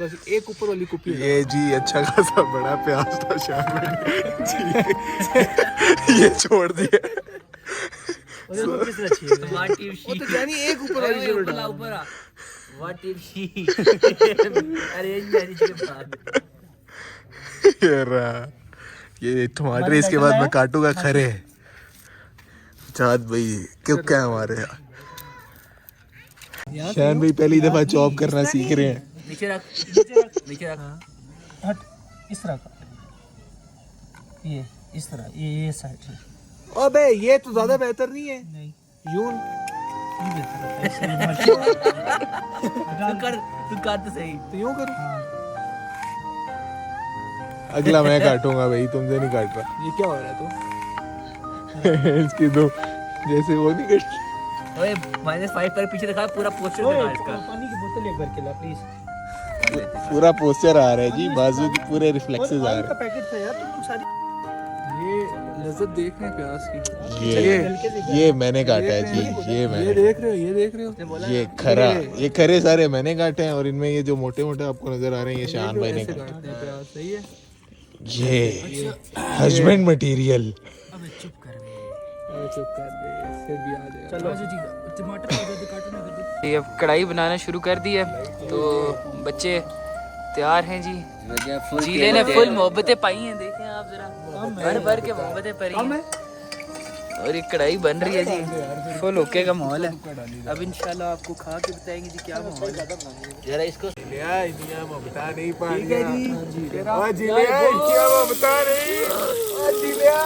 बस एक ऊपर वाली कुपी ये जी अच्छा खासा बड़ा प्याज था शान में जी, ये छोड़ दिया। व्हाट इफ शी, तो यानी एक ऊपर वाली जरूर डाल, ऊपर आ what if she arrange marriage के बाद। ये टमाटर इसके बाद मैं काटूंगा खरे। चाँद भाई क्यों क्या हमारे यहाँ शान भाई पहली दफा चॉप करना सीख रहे हैं। नीचे रख, नीचे रख, हट, इस तरह का, ये इस तरह, ये साइड है। अबे ये तो ज्यादा बेहतर नहीं है। नहीं, यूं ये बेहतर है। तू कर तो सही, तो यूं करो। अगला मैं काटूंगा भाई, तुमसे नहीं काट रहा। ये क्या हो रहा है तो इसकी दो जैसे वो नहीं कट। ओए -5 कर पीछे दिखा, पूरा पोस्टर दिखा इसका। पानी की बोतल एक भर के ला प्लीज। पूरा पोस्टर आ रहा है जी, बाजू के पूरे रिफ्लेक्सेस आ का रहे पैकेट था यार, तुम सारी ये लज्जत देख रहे हैं प्याज की, हैं। ये मैंने काटा है जी, ये मैंने, देख रहे हो, ये देख रहे हो, ये खरा, ये खरे सारे मैंने काटे हैं, और इनमें ये जो मोटे मोटे आपको नजर आ रहे हैं ये शान भाई ने काटे। काटते हैं प्याज, सही है। ये हस्बैंड मटेरियल। अबे चुप कर बे। चुप कर दे, फिर भी आ जाएगा। चलो जी, टमाटर काटना कर दो। ये अब कढ़ाई बनाना शुरू कर दी है, तो बच्चे तैयार हैं जी। जीले ने फुल मोहब्बतें पाई हैं, देखें आप जरा, भर भर के मोहब्बतें परी हैं। और ये कढ़ाई बन रही है जी, फुल ओके का माहौल है। अब इंशाल्लाह आपको खा के बताएंगे जी क्या माहौल है। जरा इसको लिया इंडिया में बता नहीं पा रही है जी। और जी लिया इंडिया में बता नहीं। और जी लिया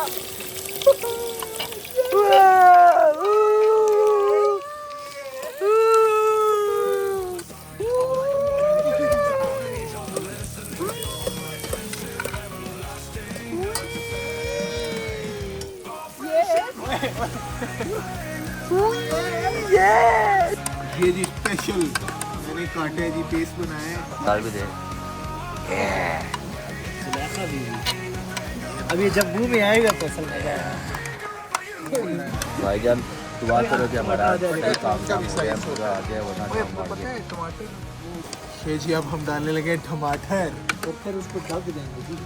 ये जी स्पेशल मैंने काटे जी पेस्ट बनाए। दाल भी दे। अब ये जब मुंह में आएगा तो असल मजा आएगा। भाईजान दुआ करो कि हमारा काम काम हो गया, पूरा आ गया, वरना काम आ गया। ये जी अब हम डालने लगे टमाटर तो फिर उसको ढक देंगे जी।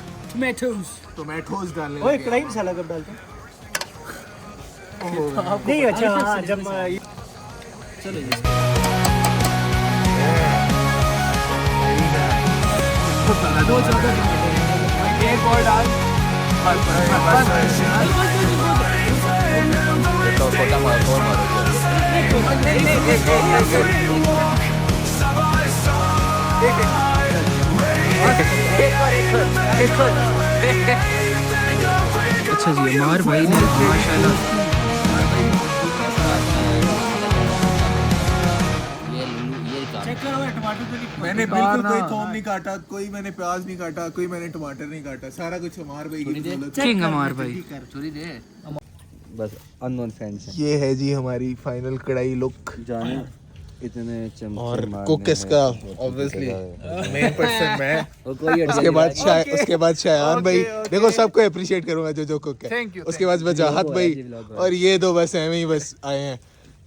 टोमेटोज डालने ओए लगे। कढ़ाई मसाला कब डालते हैं? नहीं अच्छा हाँ जब चलो जी एक और डाल। तो छोटा मारो, और मारो। अच्छा जी, अमार भाई ने माशाल्लाह चेक करो टमाटर तो नहीं। मैंने बिल्कुल कोई थोम नहीं काटा, कोई मैंने प्याज नहीं काटा, कोई मैंने टमाटर नहीं काटा, सारा कुछ हमार भाई की बदौलत। किंग अमार भाई। चोरी दे। बस अननोन फैंस हैं ये है जी हमारी फाइनल कढ़ाई लुक। जाने इतने चमचे और मारने कुक हैं, किसका? तो ऑब्वियसली किसका? मेन पर्सन मैं। और कोई उसके बाद शायान भाई। देखो सबको अप्रिशिएट करूंगा जो कुक है। उसके बाद वजाहत भाई। और ये दो बस ऐਵੇਂ ही बस आए हैं,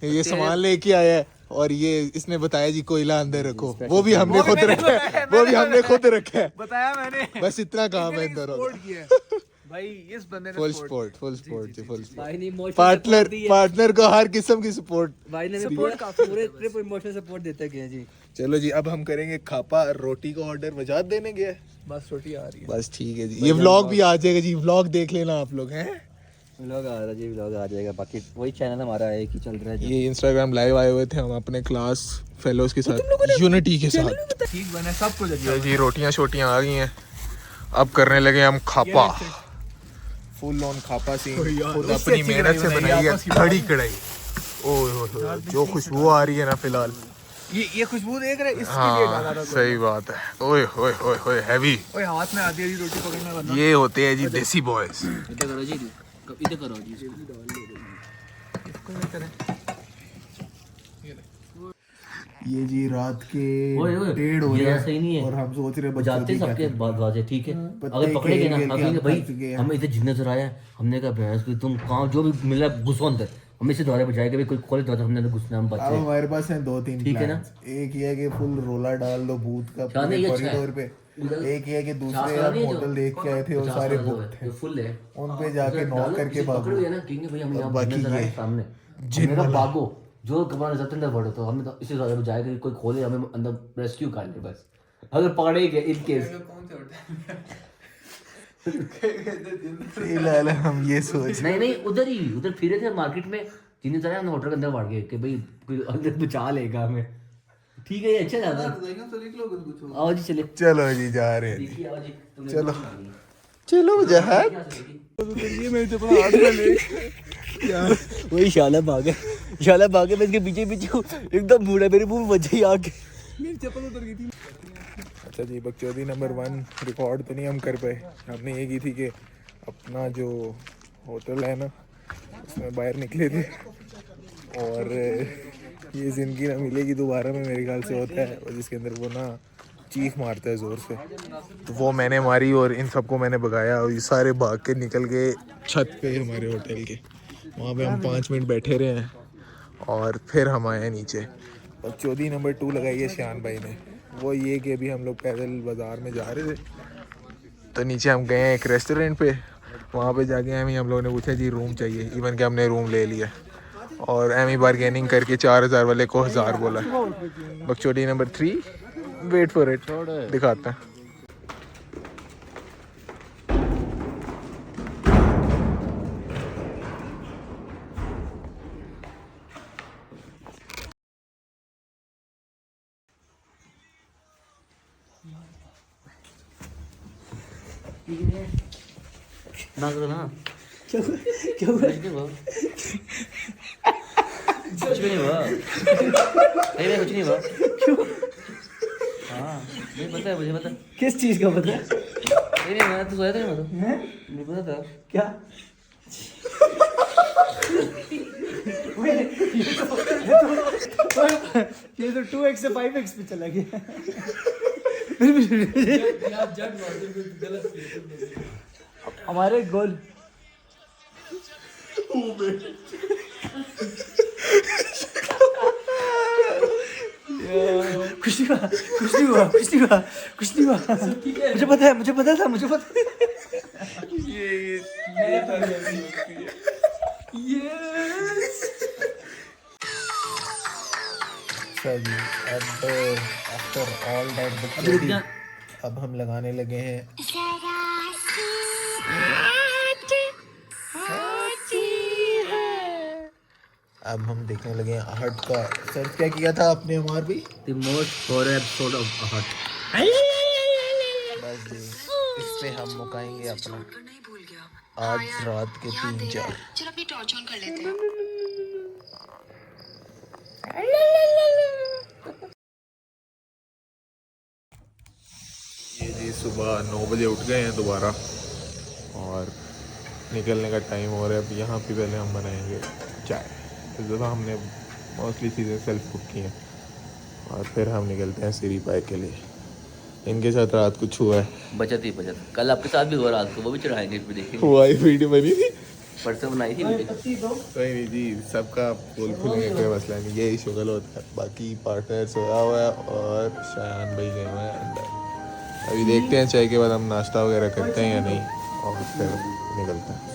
ये सामान लेके आया है। और ये इसने बताया जी कोयला अंदर रखो, वो भी हमने खुद रखा है, वो भी हमने खुद रखा है। बताया मैंने बस इतना काम है अंदर। भाई इस बंदे ने फुल सपोर्ट जी, फुल भाई ने इमोशनल पार्टनर को हर किस्म की सपोर्ट। भाई ने सपोर्ट का पूरे ट्रिप इमोशनल सपोर्ट देते गए जी। चलो जी अब हम करेंगे खापा। रोटी का ऑर्डर वजात देने गया। बस रोटी आ रही है। बस ठीक है जी, ये व्लॉग भी आ जाएगा जी, व्लॉग देख लेना आप लोग हैं। व्लॉग आ रहा जी, व्लॉग आ जाएगा। बाकी वही चैनल हमारा एक ही चल रहा है जी। ये इंस्टाग्राम लाइव आए हुए थे हम अपने क्लास फेलोज के साथ, यूनिटी के साथ। ठीक बना सब कुछ अच्छा। ये जी रोटियां शोटियां आ गई हैं, अब करने लगे हम खापा। फुल ऑन खापा सीन, खुद अपनी मेहनत से बनाई है खड़ी कढ़ाई। ओए होए जो खुशबू आ रही है ना फिलहाल। ये खुशबू देख रहे इसके लिए डाला हाँ था। सही बात है। ओए होए होए होए हैवी। ओए हाथ में आधी आधी रोटी पकड़ना बंदा। ये होते हैं जी देसी बॉयज। इधर करो जी, इधर करो जी। ये जी रात के ओए, ओए, 1:30 हो ये रहे ऐसा ही नहीं है। और हम सोच रहे बजाते सबके बाजे ठीक है। अगर पकड़ेंगे ना, कहेंगे भाई हमें इधर जिन्ने नजर आया है, हमने कहा भैंस की तुम कहाँ जो भी मिला घुसो अंदर, हम इसे द्वारे बजाएगा भाई कोई कॉलेज द्वारा हमने अंदर घुसना हम अब बच्चे। हमारे पास है 2-3 ठीक है ना? plans। एक ये है कि फुल रोला डाल दो भूत का शान पूरे ये अच्छा है। कॉरिडोर पे। एक ये है कि दूसरे चार हम नहीं है होटल देख के आए थे, वो 50 सारे वाला बुक जो थे, फुल है। उन पे जाके नॉक करके भागो। पकड़ोगे ना कहेंगे भाई हम यहाँ बाकी नजर आए ये सामने, जिन हमने कहा वाला। भागो जो कमाना चाहते अंदर बढ़ो, तो हमें तो इसी द्वारा बजाएगा कि कोई खोले हमें अंदर रेस्क्यू कर ले बस, अगर पकड़ेंगे इन केस। फिलहाल हम ये सोच नहीं उधर ही उधर फिरे थे मार्केट में, जिन्हें तरह हमने होटल के अंदर बढ़ गए कि भाई कोई अंदर बचा लेगा हमें। ठीक है ये अच्छा जाता है। आओ जी चले। चलो जी जा रहे हैं जी। देखिए आओ जी, तुमने चलो। कुछ नहीं। चलो जहाज वही शाला भागे मैं इसके पीछे एकदम बूढ़ा मेरे मुंह में बजे आके। अच्छा जी बकचोदी नंबर 1 रिकॉर्ड तो नहीं हम कर पाए। हमने ये की थी कि अपना जो होटल है ना उसमें बाहर निकले थे, और ये ज़िंदगी ना मिलेगी दोबारा में मेरे ख्याल से होता है, और जिसके अंदर वो ना चीख मारता है ज़ोर से, तो वो मैंने मारी और इन सबको मैंने भगाया और ये सारे भाग के निकल गए छत पे हमारे होटल के। वहाँ पे हम 5 मिनट बैठे रहे हैं और फिर हम आए नीचे। और चौथी नंबर 2 लगाई है शान भाई ने, वो ये कि अभी हम लोग पैदल बाज़ार में जा रहे थे तो नीचे हम गए एक रेस्टोरेंट पे, वहाँ पे जाके हम लोगों ने पूछा जी रूम चाहिए, इवन कि हमने रूम ले लिया और एमी बारगेनिंग करके 4000 वाले को 1000 बोला। बकचोदी नंबर 3 वेट फॉर इट दिखाता है। ना करो ना। क्या हुआ? क्या हुआ? कुछ भी नहीं हुआ। अरे कुछ नहीं हुआ। हाँ मुझे पता है, मुझे पता है। किस चीज का पता है? नहीं मैं तो सोया था, नहीं मतलब हैं? मुझे पता था। क्या? ये तो 2x से 5x पे चला गया। हमारे गोल कुछ नहीं हुआ, कुछ नहीं हुआ, कुछ नहीं हुआ, कुछ नहीं हुआ। मुझे पता है, मुझे पता था, मुझे पता है। आफ्टर ऑल दैट अब हम लगाने लगे हैं अब हम देखने लगे हैं आहट का। सर्च क्या किया था आपने हमार भी? The most horror episode of Ahad. बस जी इस पे हम मुकाएंगे अपना आज रात के 3-4। चलो अपनी टॉर्च ऑन कर लेते हैं। ये जी सुबह 9 बजे उठ गए हैं दोबारा और निकलने का टाइम हो रहा है। अब यहाँ पे पहले हम बनाएंगे चाय। इस दफ़ा हमने मोस्टली चीज़ें सेल्फ कुक की हैं और फिर हम निकलते हैं सिरी पाए के लिए। इनके साथ रात कुछ हुआ है, बचत ही बचत। कल आपके साथ भी हुआ रात को, वो भी चढ़ाएंगे इस पे, देखेंगे। हुआ ही वीडियो बनी थी परसों बनाई थी वीडियो। कोई नहीं जी, सबका फूल फूलेंगे कोई मसला नहीं, यही शुगल होता है। बाकी पार्टनर सोया हुआ है और शायान भाई गए हुए हैं अंदर। अभी देखते हैं चाय के बाद हम नाश्ता वगैरह करते हैं या नहीं और फिर निकलते हैं।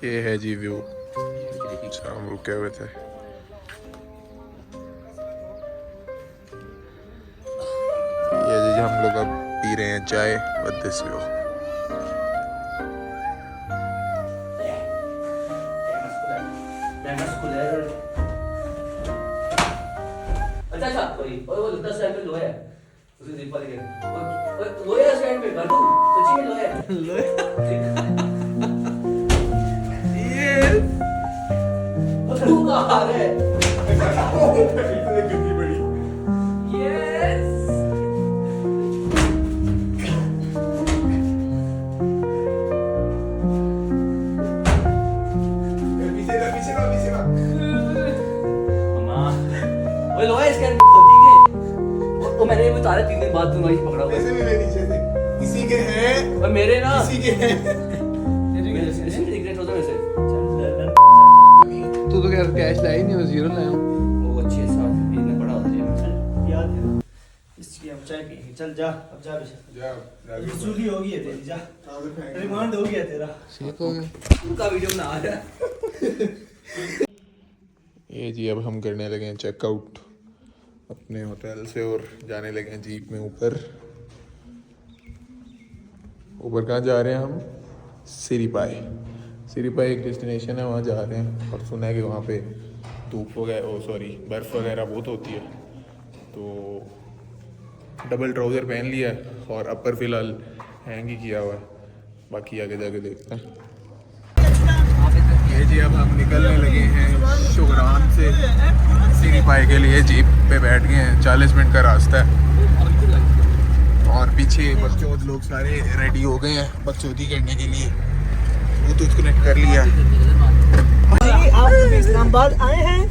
ये है जी व्यू जहाँ हम रुके हुए थे। ये जी हम लोग अब पी रहे हैं चाय विद दिस व्यू। अच्छा वही वो 10 स्टैंड पे लोया है उसे दीपा लेके लोया स्टैंड पे कर दूं सच्ची में लोया ये वो तू कहां है कितनी बड़ी यस पीछे ना मामा वो लोया स्टैंड पे होती है वो मैंने भी उतारा 3 दिन बाद तुम वही पकड़ा हुआ ऐसे भी ले नीचे से किसी के हैं वो मेरे ना किसी के हैं। रिग्रेट होता है वैसे तू तो यार कैश लाई नहीं, 0 लाया हूँ। वो अच्छे साथ इतना बड़ा होता है याद है इसकी हम चाय पियेंगे। चल जा अब जा बेटा, वसूली हो गई है तेरी, जा रिमांड हो गया तेरा। ठीक हो गया। उनका वीडियो बना रहा है। ये जी अब हम करने लगे हैं चेकआउट अपने होटल से और जाने लगे हैं जीप में ऊपर। ऊपर कहाँ जा रहे हैं हम? सिरीपाई। सिरीपाई एक डेस्टिनेशन है, वहाँ जा रहे हैं और सुना है कि वहाँ पे धूप वगैरह बर्फ़ वगैरह बहुत होती है। तो डबल ट्राउज़र पहन लिया है और अपर फ़िलहाल हैंग ही किया हुआ है, बाकी आगे जाके देखते हैं। ये जी अब हम निकलने लगे हैं शुगरान से सिरीपाई के लिए। जीप पे बैठ गए हैं, 40 मिनट का रास्ता है और पीछे बकचोद लोग सारे रेडी हो गए हैं बकचोदी करने के लिए। ब्लूटूथ कनेक्ट कर लिया। आप इस्लामाबाद आए हैं?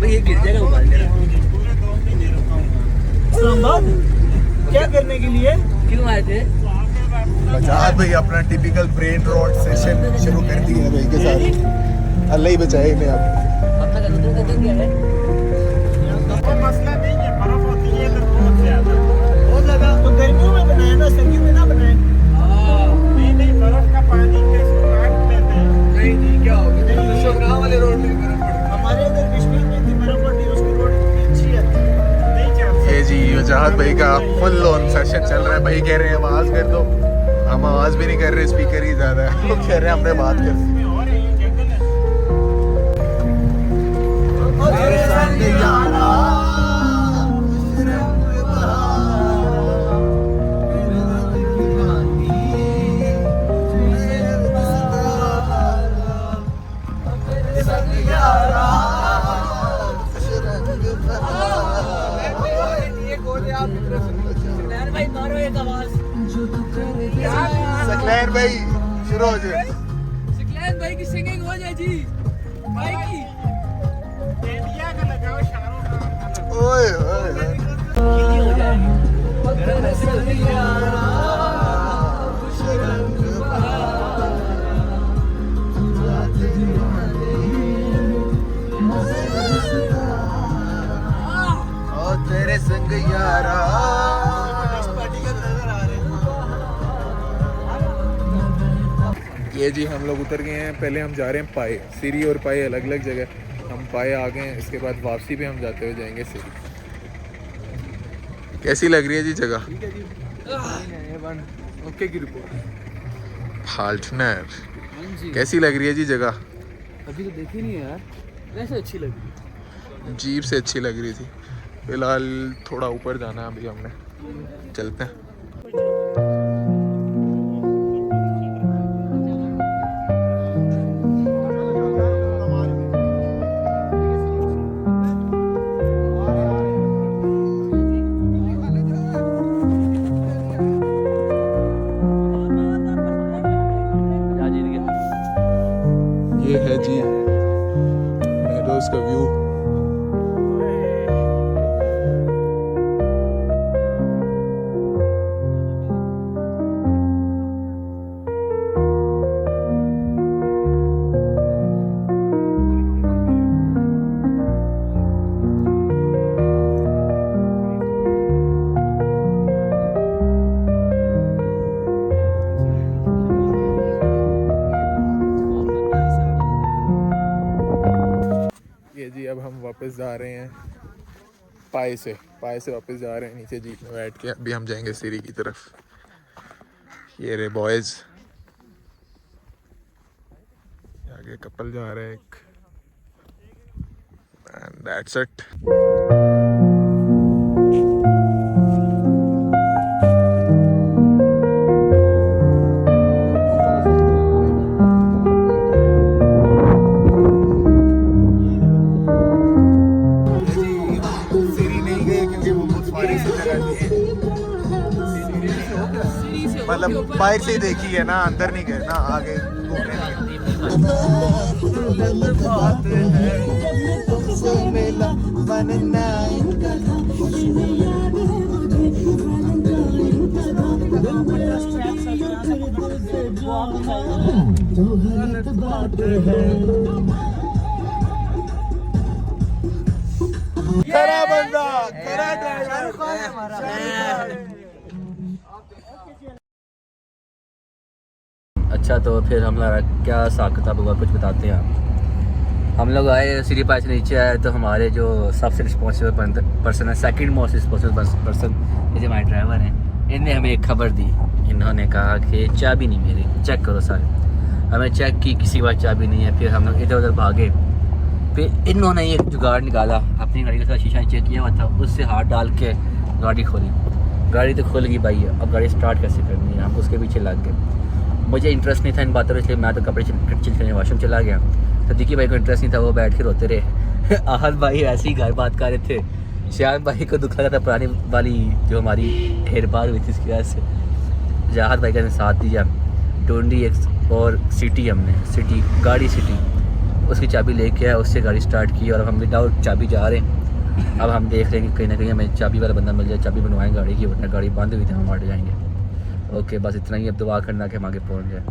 भाई ये गिर जाएगा मोबाइल मेरा। इस्लामाबाद क्या करने के लिए? क्यों आए थे? बजाज भाई अपना टिपिकल ब्रेन रॉट सेशन शुरू कर दिया है भाई के साथ। अल्लाह ही बचाए इन्हें अब। अपना क्या क्या है? मसला नहीं है, बर्फ होती है इधर बहुत ज्यादा। बहुत लगा तो गर्मियों में बनाया ना, सर्दियों में ना बनाए। नहीं बर्फ का पानी कैसे काट लेते हैं। नहीं क्या हो गया? शुगरान वाले रोड में बर्फ पड़ी। हमारे इधर कश्मीर में इतनी बर्फ पड़ती है, उसकी रोड इतनी अच्छी है। नहीं चाहते। ये जी वजाहत भाई का फुल ऑन सेशन चल रहा है। भाई कह रहे हैं आवाज़ कर दो, हम आवाज़ भी नहीं कर रहे, स्पीकर ही ज़्यादा है। वो कह रहे हैं हमने बात कर। भाई मारो एक आवाज। सकलैन भाई शुरू हो जाए। सकलैन भाई की सिंगिंग हो जाए जी भाई की। इंडिया का लगाओ शाहरुख खान का। ओए ओए ओए। हो जाएगी। ओ तेरे संग यारा। ये जी हम लोग उतर गए हैं। पहले हम जा रहे हैं पाए। सीरी और पाए अलग अलग जगह। हम पाए आ गए हैं। इसके बाद वापसी पे हम जाते हुए जाएंगे सीरी। कैसी लग रही है जी जगह? ओके की रिपोर्ट। फाल्टनर हाँ जी। कैसी लग रही है जी जगह? अभी तो देखी नहीं है यार, वैसे अच्छी लगी। जीप से अच्छी लग रही थी। फिलहाल थोड़ा ऊपर जाना है अभी हमने। चलते हैं। ये है जी मेडोज का व्यू। ये जी अब हम वापस जा रहे हैं पाए से वापस जा रहे हैं नीचे जीप में बैठ के। अभी हम जाएंगे सीरी की तरफ। ये रे बॉयज, आगे कपल जा रहे हैं एक। And that's it. सीरी नहीं गए क्योंकि वो बहुत फारी से जगह थी। मतलब बाहर से ही देखी है ना, अंदर नहीं गए ना, आगे घूमने नहीं खरा बंदा, खरा ड्राइवर। अच्छा तो फिर हमारा क्या हिसाब किताब हुआ कुछ बताते हैं आप। हम लोग आए सीढ़ी पास से नीचे आए तो हमारे जो सबसे रिस्पॉन्सिबल पर्सन है, सेकंड मोस्ट रिस्पॉन्सिबल पर्सन, ये जो हमारे ड्राइवर हैं, इनने हमें एक खबर दी। इन्होंने कहा कि चाबी नहीं मेरी, चेक करो सर। हमें चेक की, किसी बात चाबी नहीं है। फिर हम लोग इधर उधर भागे। फिर इन्होंने एक जुगाड़ निकाला, अपनी गाड़ी का सारा शीशा चेक किया हुआ था, उससे हाथ डाल के गाड़ी खोली। गाड़ी तो खुल गई भाई, अब गाड़ी स्टार्ट कैसे करनी है, हम उसके पीछे लग गए। मुझे इंटरेस्ट नहीं था इन बातों में, इसलिए मैं तो कपड़े चिल करने वॉशरूम चला गया। तो दिक्की भाई को इंटरेस्ट नहीं था, वो बैठ के रोते रहे। आहत भाई ऐसे ही घर बात कर रहे थे। श्याम भाई को दुख लगा था पुरानी वाली जो हमारी ढेर बार हुई थी, इसकी वजह से जहाद भाई का साथ दिया। टोंडी एक और सिटी, हमने सिटी गाड़ी सिटी उसकी चाबी लेके आया, उससे गाड़ी स्टार्ट की और अब हम विदाउट चाबी जा रहे हैं। अब हम देख रहे हैं कि कहीं ना कहीं हमें चाबी वाला बंदा मिल जाए, चाबी बनवाएं गाड़ी की, वरना गाड़ी बंद हुई थी हम हट जाएंगे। ओके बस इतना ही, अब दुआ करना कि हम आगे पहुँच जाए।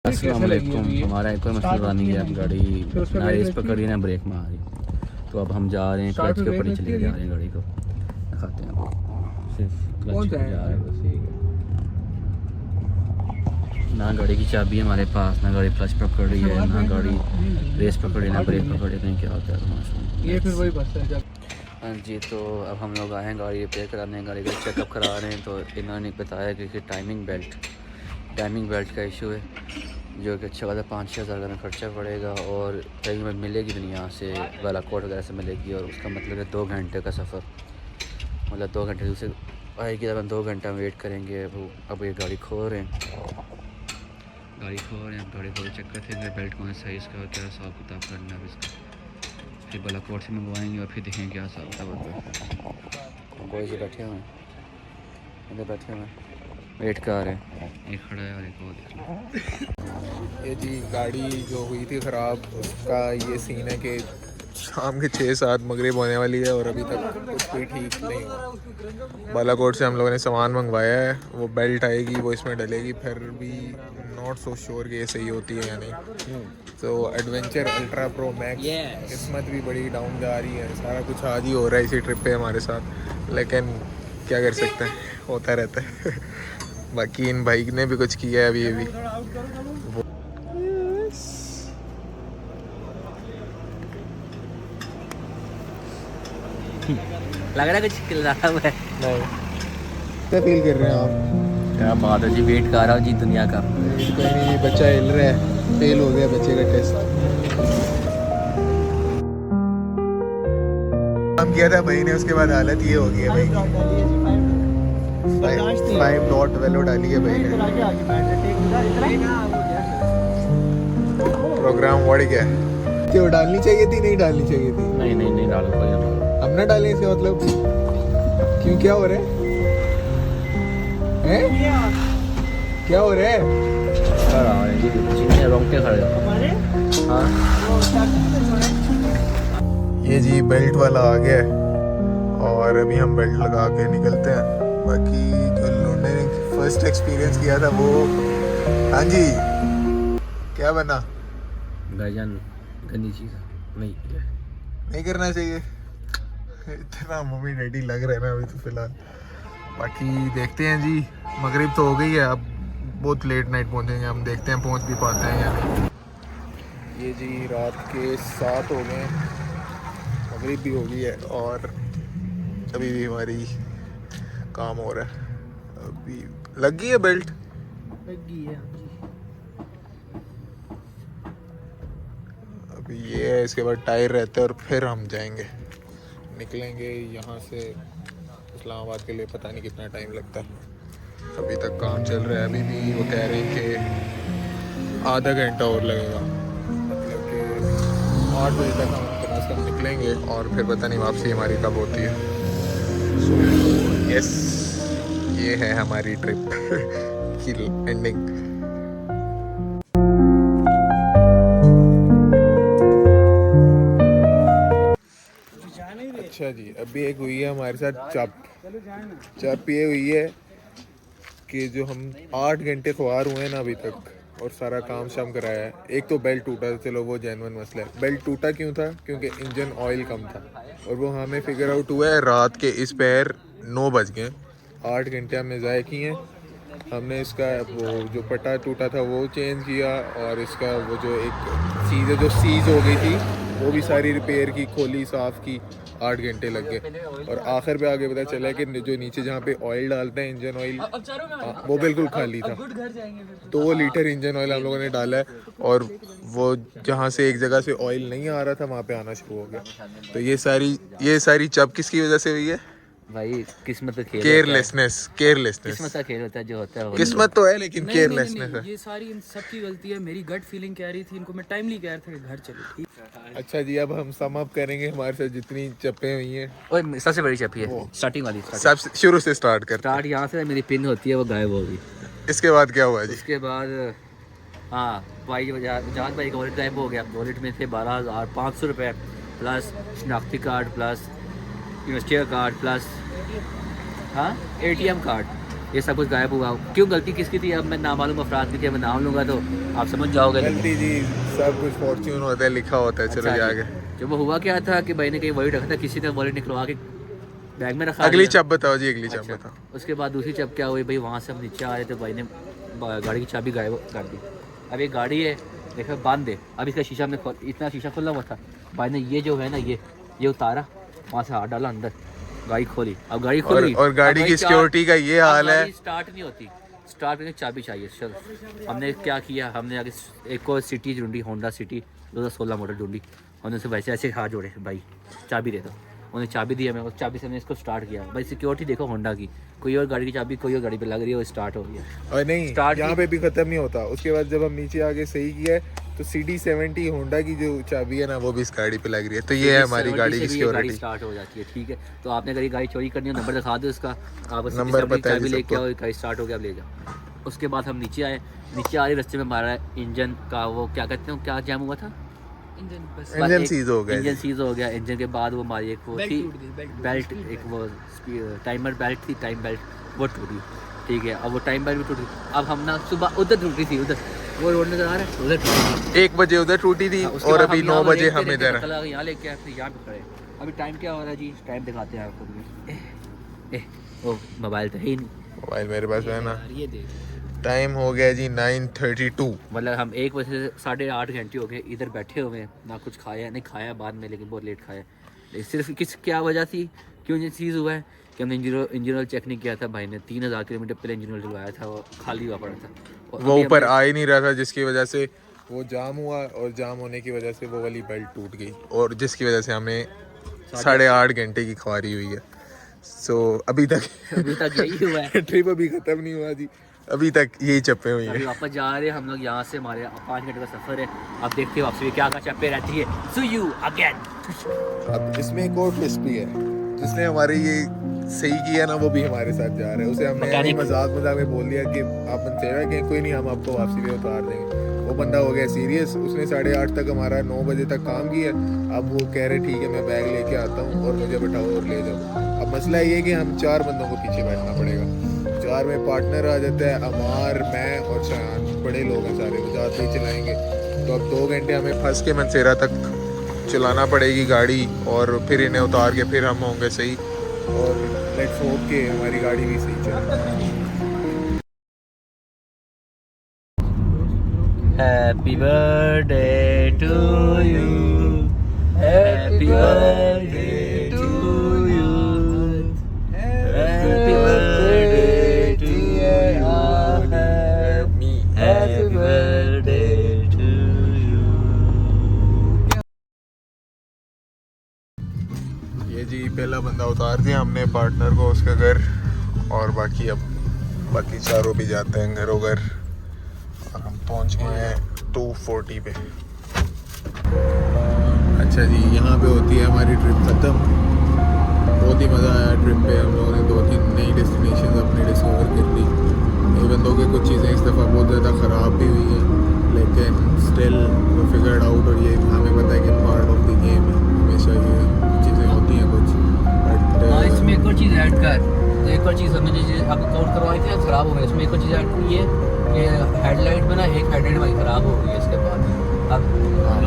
अस्सलाम वालेकुम। हमारा एक कोई मसला नहीं है, गाड़ी ना रेस पकड़ी ना ब्रेक मारी। तो अब हम जा रहे हैं क्लच के ऊपर ही चले जा रहे हैं, गाड़ी को दिखाते हैं आपको। सिर्फ क्लच पे जा रहे हैं बस, ठीक है। ना गाड़ी की चाबी है हमारे पास, ना गाड़ी क्लच पकड़ रही है, ना गाड़ी रेस पकड़ी, ना ब्रेक पकड़ी, नहीं क्या होता है। ये फिर वही बस है। हाँ जी, तो अब हम लोग आए हैं गाड़ी रिपेयर कराने, गाड़ी का चेकअप करा रहे हैं। तो इन्होंने बताया कि टाइमिंग बेल्ट का इशू है, जो कि अच्छा खासा 5-6 हज़ार का खर्चा पड़ेगा और टाइमिंग मिलेगी भी नहीं, यहाँ से बालाकोट वगैरह से मिलेगी। और उसका मतलब है 2 घंटे का सफ़र, मतलब 2 घंटे उसे आएगी, तब हम 2 घंटा वेट करेंगे। वो अब ये गाड़ी खो रहे हैं, गाड़ी खोल रहे हैं, गाड़ी खोल चेक करते हैं बेल्ट कौन सा है इसका, क्या हिसाब किताब करना है इसका। फिर बालाकोट से मंगवाएंगे और फिर देखेंगे क्या हिसाब किताब होता है। बॉयज बैठे हुए हैं, इधर बैठे हुए हैं, वेट कर रहे हैं, एक खड़ा है और एक और देख रहा है। ये जी गाड़ी जो हुई थी ख़राब, उसका ये सीन है कि शाम के 6-7 मगरिब होने वाली है और अभी तक कुछ भी ठीक नहीं हुआ। बालाकोट से हम लोगों ने सामान मंगवाया है, वो बेल्ट आएगी, वो इसमें डलेगी, फिर भी नॉट सो श्योर कि ये सही होती है या नहीं। तो एडवेंचर अल्ट्रा प्रो मैक्स किस्मत भी बड़ी डाउन जा रही है, सारा कुछ आज ही हो रहा है इसी ट्रिप पे हमारे साथ, लेकिन क्या कर सकते हैं, होता रहता है। बाकी इन भाई ने भी कुछ किया है अभी अभी। लग रहा है कुछ खिल रहा है। क्या फील कर रहे हैं आप? क्या बात है जी, वेट कर रहा हूँ जी दुनिया का। कोई नहीं, बच्चा हिल रहा है, फेल हो गया बच्चे का टेस्ट। काम किया था भाई ने, उसके बाद हालत ये हो गई है भाई। 5 डॉट वेलो डाली है भाई ने, प्रोग्राम बढ़ गया। क्यों डालनी चाहिए थी, नहीं डालनी चाहिए थी? नहीं डालो कोई। हम ना डालें इसे, मतलब क्यों, क्या हो रहा है? क्या हो रहा है? रोंगटे खड़े। हाँ ये जी बेल्ट वाला आ गया है और अभी हम बेल्ट लगा के निकलते हैं। बाकी जो लोगों ने फर्स्ट एक्सपीरियंस किया था वो, हाँ जी क्या बना? भाईजान गंदी चीज़ नहीं करना चाहिए, इतना मम्मी डैडी लग रहे हैं ना अभी तो फिलहाल। बाकी देखते हैं जी, मगरिब तो हो गई है, अब बहुत लेट नाइट पहुंचेंगे हम, देखते हैं पहुंच भी पाते हैं या नहीं। ये जी रात के 7 हो गए, मगरिब भी हो गई है और अभी भी हमारी काम हो रहा है। अभी लग गई है बेल्ट, लग गई है। अभी ये है, इसके बाद टायर रहते हैं और फिर हम जाएंगे, निकलेंगे यहाँ से इस्लामाबाद के लिए। पता नहीं कितना टाइम लगता है, अभी तक काम चल रहा है। अभी भी वो कह रहे हैं कि आधा घंटा और लगेगा, मतलब कि 8 बजे तक हम कम से कम निकलेंगे और फिर पता नहीं वापसी हमारी कब होती है। सो यस, ये है हमारी ट्रिप की एंडिंग। अच्छा जी, अभी एक हुई है हमारे साथ चप ये हुई है कि जो हम 8 घंटे ख्वार हुए हैं ना अभी तक, और सारा काम शाम कराया है। एक तो बेल्ट टूटा था, चलो वो जेन्युइन मसला है। बेल्ट टूटा क्यों था? क्योंकि इंजन ऑयल कम था, और वो हमें फिगर आउट हुआ है रात के इस पैर 9 बज गए। 8 घंटे हमने ज़ाय किए हैं। हमने इसका वो जो पट्टा टूटा था वो चेंज किया, और इसका वो जो एक चीज़ है जो सीज हो गई थी वो भी सारी रिपेयर की, खोली, साफ़ की। 8 घंटे लग गए, और आखिर पे आगे पता चला कि जो नीचे जहाँ पे ऑयल डालते हैं, इंजन ऑयल, वो बिल्कुल खाली था। 2 लीटर इंजन ऑयल हम लोगों ने डाला है, और वो जहाँ से एक जगह से ऑयल नहीं आ रहा था वहाँ पे आना शुरू हो गया। तो ये सारी चप किसकी वजह से हुई है भाई? किस्मत का खेल, केयरलेसनेस किस्मत का खेल होता है, जो होता है किस्मत तो है, लेकिन केयरलेसनेस है। ये सारी इन सब की गलती है। मेरी गट फीलिंग कह रही थी इनको, मैं टाइमली कह रहा था कि घर चलो, ठीक। अच्छा जी, अब हम सम अप करेंगे हमारे साथ जितनी चप्पे हुई हैं। ओए सबसे बड़ी चप्पी है, स्टार्टिंग वाली। सब शुरू से स्टार्ट करते स्टार्ट यहाँ से मेरी पिन होती है, वो गायब हो गई। हैं। इसके बाद क्या हुआ जी? उसके बाद हाँ भाई, जहाज भाई का वॉलेट गायब हो गया। वॉलेट में थे 12,500 रुपये, प्लस शनाख्ती card, plus university card, plus हाँ ATM कार्ड, ये सब कुछ गायब हुआ। क्यों, गलती किसकी थी? अब मैं नामालूम अफराद की थी, मैं नाम लूँगा तो आप समझ जाओगे। गलती जी, सब कुछ फॉर्च्यून होता है, लिखा होता है। चलो अच्छा, आगे। जब वो हुआ क्या था कि भाई ने कहीं वॉलेट रखा था, किसी ने वॉलेट निकलवा के बैग में रखा। अगली चप बताओ जी, अगली चप बताओ। उसके बाद दूसरी चप क्या हुई भाई, वहाँ से हम नीचे आ रहे थे, भाई ने गाड़ी की चाबी गायब कर दी। अब एक गाड़ी है, देखो बांध दे। अब इसका शीशा हमने इतना शीशा खुला हुआ था, भाई ने ये जो है ना ये उतारा, वहाँ से हाथ डाला अंदर, गाड़ी खोली। अब गाड़ी खोली और गाड़ी की सिक्योरिटी का ये हाल है, स्टार्ट नहीं होती। स्टार्ट करने चाबी चाहिए। चलो हमने क्या किया, हमने आगे एक और सिटी ढूंढी, होंडा सिटी 2016 मॉडल ढूंढी। हमने उसे वैसे ऐसे हाथ जोड़े, भाई चाबी दे दो। उन्हें चाबी दी हमें, उस चाबी से हमने इसको स्टार्ट किया। भाई सिक्योरिटी देखो होंडा की, कोई और गाड़ी की चाबी कोई और गाड़ी पे लग रही है, वो स्टार्ट हो गया। और नहीं Start यहाँ की- पे भी खत्म नहीं होता, उसके बाद जब हम नीचे आके सही किया है तो CD70 होंडा की जो चाबी है ना वो भी इस गाड़ी पे लग रही है। तो ये है हमारी गाड़ी की गाड़ी सिक्योरिटी। स्टार्ट हो जाती है। ठीक है, तो आपने अगर ये गाड़ी चोरी करनी हो, नंबर दिखा दो इसका, आप बस नंबर अपनी पता है चाबी जी लेके सबको। आओ, गाड़ी स्टार्ट हो गया, अब ले जाओ। उसके बाद हम नीचे आए, नीचे आ रहे रास्ते में हमारा इंजन का वो क्या कहते हैं, क्या जाम हुआ था, इंजन बस इंजन एक- सीज हो गया इंजन जी। सीज हो गया। इंजन के बाद वो हमारी एक वो बेल्ट थी टूट गई, बेल्ट, एक वो टाइमर बेल्ट थी, टाइम बेल्ट, वो टूटी। ठीक है, अब वो टाइम बेल्ट भी टूटी। अब हम ना सुबह उधर टूटी थी, उधर वो रोड नजर आ रहा है, उधर टूटी थी। 1 बजे उधर टूटी थी हाँ, उसके और बाद अभी हम 9 यहाँ बजे देखते हम रहते, इधर पता हैं। लगा यहाँ लेके आए, फिर यहाँ पे खड़े। अभी टाइम क्या हो रहा है जी, टाइम दिखाते हैं आपको। ओ मोबाइल तो है ही नहीं, मोबाइल मेरे पास है ना। यार ये देख टाइम हो गया जी 9:32। मतलब हम 1 बजे से 8.5 घंटे हो गए इधर बैठे हुए हैं, ना कुछ खाया, नहीं खाया बाद में, लेकिन बहुत लेट खाया। लेकिन सिर्फ किस क्या वजह थी, क्यों ये चीज़ हुआ है कि हमने इंजन ऑयल चेक नहीं किया था। भाई ने 3000 किलोमीटर पहले इंजन ऑयल डलवाया था, वो खाली हुआ पड़ा था। और वो अभी ऊपर हमने- आ ही नहीं रहा था, जिसकी वजह से वो जाम हुआ, और जाम होने की वजह से वो वाली बेल्ट टूट गई, और जिसकी वजह से हमें 8.5 घंटे की ख्वारी हुई है। सो अभी तक अभी तक यही हुआ है। ट्रिप अभी ख़त्म नहीं हुआ जी, अभी तक यही चप्पे हुई अभी हैं। वापस जा रहे हैं हम लोग, यहाँ से हमारे 5 घंटे का सफ़र है। आप देखते हो आपसे क्या क्या चप्पे रहती है। सी यू अगेन। अब इसमें एक और ट्विस्ट भी है, जिसने हमारे ये सही किया ना वो भी हमारे साथ जा रहा है। उसे हमने Mechanic। मजाक में बोल दिया कि आप मनसे रहे कि कोई नहीं, हम आपको वापसी पे उतार देंगे। वो बंदा हो गया सीरियस, उसने 8:30 तक हमारा 9 बजे तक काम किया। अब वो कह रहे ठीक है मैं बैग लेके आता हूँ और मुझे बैठाओ और ले जाओ। अब मसला ये है कि हम 4 बंदों को पीछे बैठना पड़ेगा। 4 में पार्टनर आ जाता है, अमार, मैं और शान, बड़े लोग हैं सारे, वो ज़्यादा ही चलाएँगे। तो अब 2 घंटे हमें फंस के मनसेरा तक चलाना पड़ेगी गाड़ी, और फिर इन्हें उतार के फिर हम होंगे सही, और लेट्स होप के हमारी गाड़ी भी सही चले। Happy birthday to you, happy birthday to you, happy birthday to you, happy birthday to you. ये जी पहला बंदा उतार दिया हमने पार्टनर को उसका घर, और बाकी अब बाकी चारों भी जाते हैं घरों घर, और हम पहुंच गए हैं 240 पे। अच्छा जी, यहाँ पे होती है हमारी ट्रिप ख़त्म। बहुत ही मज़ा आया ट्रिप पे, हम लोगों ने 2-3 नई डेस्टिनेशन अपनी डिस्कवर कर ली। ये बंदों के कुछ चीज़ें इस दफ़ा बहुत ज़्यादा ख़राब भी हुई हैं, लेकिन स्टिल वो फिगर्ड आउट, और ये हमें पता है कि पार्ट ऑफ द गेम है, हमेशा ये चीज़ें होती हैं कुछ। हाँ, बट इसमें एक और चीज़ ऐड कर, एक और चीज़ हमने जैसे अब काउंट करवाई थी ना, ख़राब हो गई। इसमें एक और चीज़ ऐड की है कि हेडलाइट में ना एक हेडलाइट हमारी ख़राब हो गई है। इसके बाद अब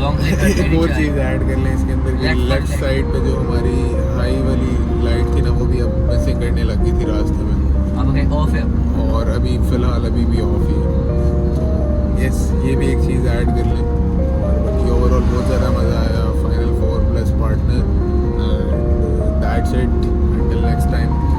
लॉन्ग एक और चीज़ ऐड कर लें इसके अंदर कि Left लेफ्ट side साइड पे जो हमारी हाई वाली लाइट थी ना, वो भी अब मिसिंग करने लगी थी रास्ते में, अब कहीं ऑफ है। और अभी फ़िलहाल अभी भी ऑफ ही है। तो यस, ये भी एक चीज़ ऐड कर लें, और बाकी ओवरऑल बहुत ज़्यादा मज़ा आया। Final 4 plus partner, that's it, until next time.